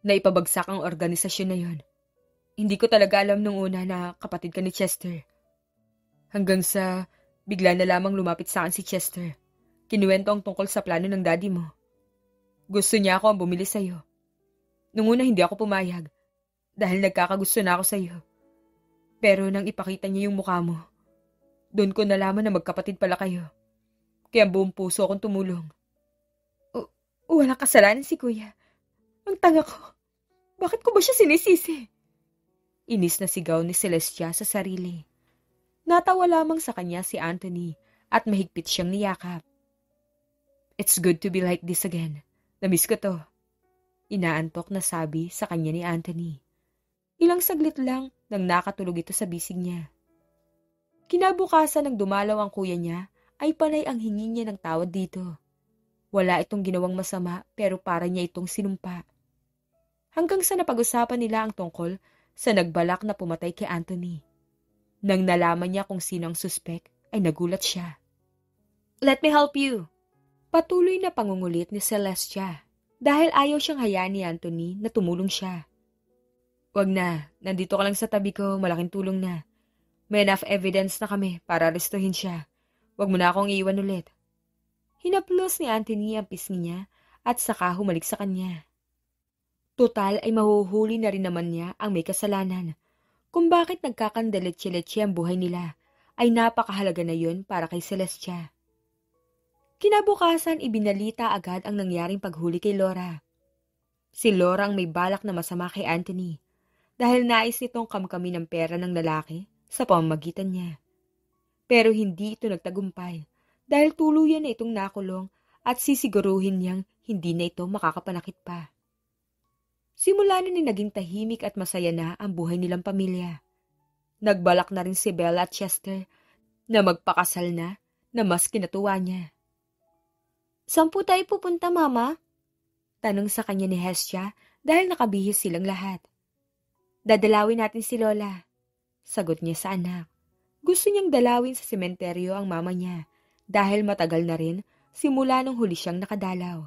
na ipabagsak ang organisasyon na yon. Hindi ko talaga alam nung una na kapatid ka ni Chester. Hanggang sa bigla na lamang lumapit sa akin si Chester. Kinuwento ang tungkol sa plano ng daddy mo. Gusto niya ako ang bumili sa'yo. Nung una hindi ako pumayag dahil nagkakagusto na ako sa'yo. Pero nang ipakita niya yung mukha mo, doon ko nalaman na magkapatid pala kayo. Kaya buong puso akong tumulong. Walang kasalanan si Kuya. Ang tanga ko. Bakit ko ba siya sinisisi? Inis na sigaw ni Celestia sa sarili. Natawa lamang sa kanya si Anthony at mahigpit siyang niyakap. It's good to be like this again. Namiss ko to. Inaantok na sabi sa kanya ni Anthony. Ilang saglit lang nang nakatulog ito sa bisig niya. Kinabukasan ng dumalaw ang kuya niya ay panay ang hingi niya ng tawad dito. Wala itong ginawang masama pero para niya itong sinumpa. Hanggang sa napag-usapan nila ang tungkol sa nagbalak na pumatay kay Anthony. Nang nalaman niya kung sino ang suspek, ay nagulat siya. Let me help you. Patuloy na pangungulit ni Celestia dahil ayaw siyang hayaan ni Anthony na tumulong siya. Wag na, nandito ka lang sa tabi ko, malaking tulong na. May enough evidence na kami para arestuhin siya. Wag mo na akong iiwan ulit. Hinaplos ni Anthony ang pisngi niya at saka humalik sa kanya. Total ay mahuhuli na rin naman niya ang may kasalanan. Kung bakit nagkakandaletsi-letsi ang buhay nila, ay napakahalaga na yun para kay Celestia. Kinabukasan, ibinalita agad ang nangyaring paghuli kay Laura. Si Laura ang may balak na masama kay Anthony dahil nais nitong kamkami ng pera ng lalaki sa pamamagitan niya. Pero hindi ito nagtagumpay dahil tuluyan na itong nakulong at sisiguruhin niyang hindi na ito makakapanakit pa. Simula na ni naging tahimik at masaya na ang buhay nilang pamilya. Nagbalak na rin si Bella at Chester na magpakasal na mas kinatuwa niya. Saan po tayo pupunta, Mama? Tanong sa kanya ni Hestia dahil nakabihis silang lahat. Dadalawin natin si Lola. Sagot niya sa anak. Gusto niyang dalawin sa sementeryo ang mama niya dahil matagal na rin simula nung huli siyang nakadalaw.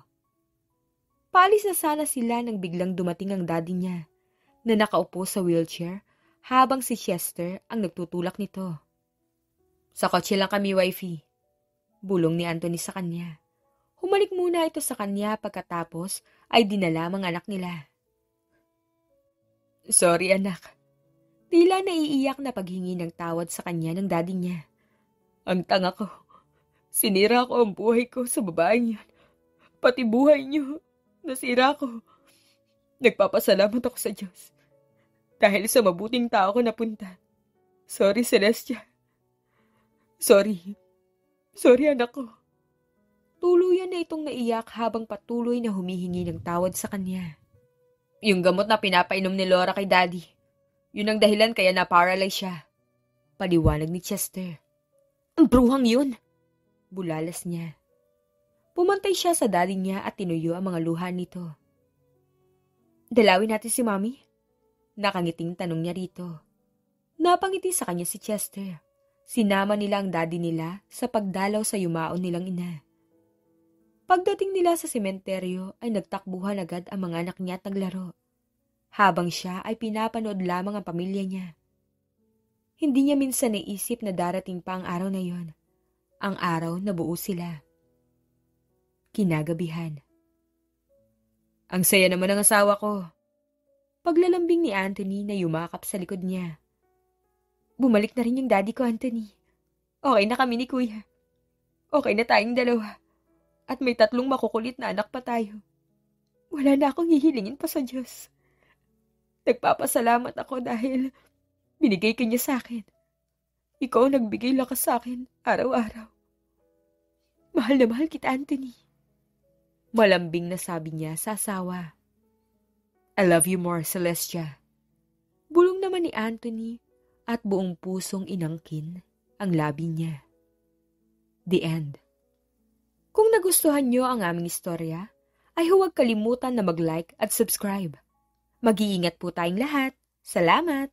Paalis na sana sila nang biglang dumating ang daddy niya na nakaupo sa wheelchair habang si Chester ang nagtutulak nito. Sa kotse lang kami, wifey. Bulong ni Anthony sa kanya. Humalik muna ito sa kanya pagkatapos ay dinala mga anak nila. Sorry anak. Tila naiiyak na paghingi ng tawad sa kanya ng daddy niya. Ang tanga ko. Sinira ko ang buhay ko sa babaeng yan. Pati buhay niyo. Nasira ko. Nagpapasalamat ako sa Diyos. Dahil sa mabuting tao ko napunta. Sorry, Celestia. Sorry. Sorry, anak ko. Tuluyan na itong naiyak habang patuloy na humihingi ng tawad sa kanya. Yung gamot na pinapainom ni Laura kay Daddy, yun ang dahilan kaya na-paralyze siya. Paliwanag ni Chester. Ang bruhang yun! Bulalas niya. Pumantay siya sa daddy niya at tinuyo ang mga luha nito. Dalawin natin si Mommy? Nakangiting tanong niya rito. Napangiti sa kanya si Chester. Sinama nila ang daddy nila sa pagdalaw sa yumaon nilang ina. Pagdating nila sa sementeryo ay nagtakbuhan agad ang mga anak niya at naglaro. Habang siya ay pinapanood lamang ang pamilya niya. Hindi niya minsan naisip na darating pa ang araw na yon. Ang araw na buo sila. Kinagabihan. Ang saya naman ng asawa ko. Paglalambing ni Anthony na yumakap sa likod niya. Bumalik na rin yung daddy ko, Anthony. Okay na kami ni Kuya. Okay na tayong dalawa. At may 3 makukulit na anak pa tayo. Wala na akong hihilingin pa sa Diyos. Nagpapasalamat ako dahil binigay ka niya sa akin. Ikaw ang nagbigay lakas sa akin araw-araw. Mahal na mahal kita, Anthony. Malambing na sabi niya sa asawa. I love you more, Celestia. Bulong naman ni Anthony at buong pusong inangkin ang labi niya. The end. Kung nagustuhan niyo ang aming istorya, ay huwag kalimutan na mag-like at subscribe. Mag-iingat po tayong lahat. Salamat!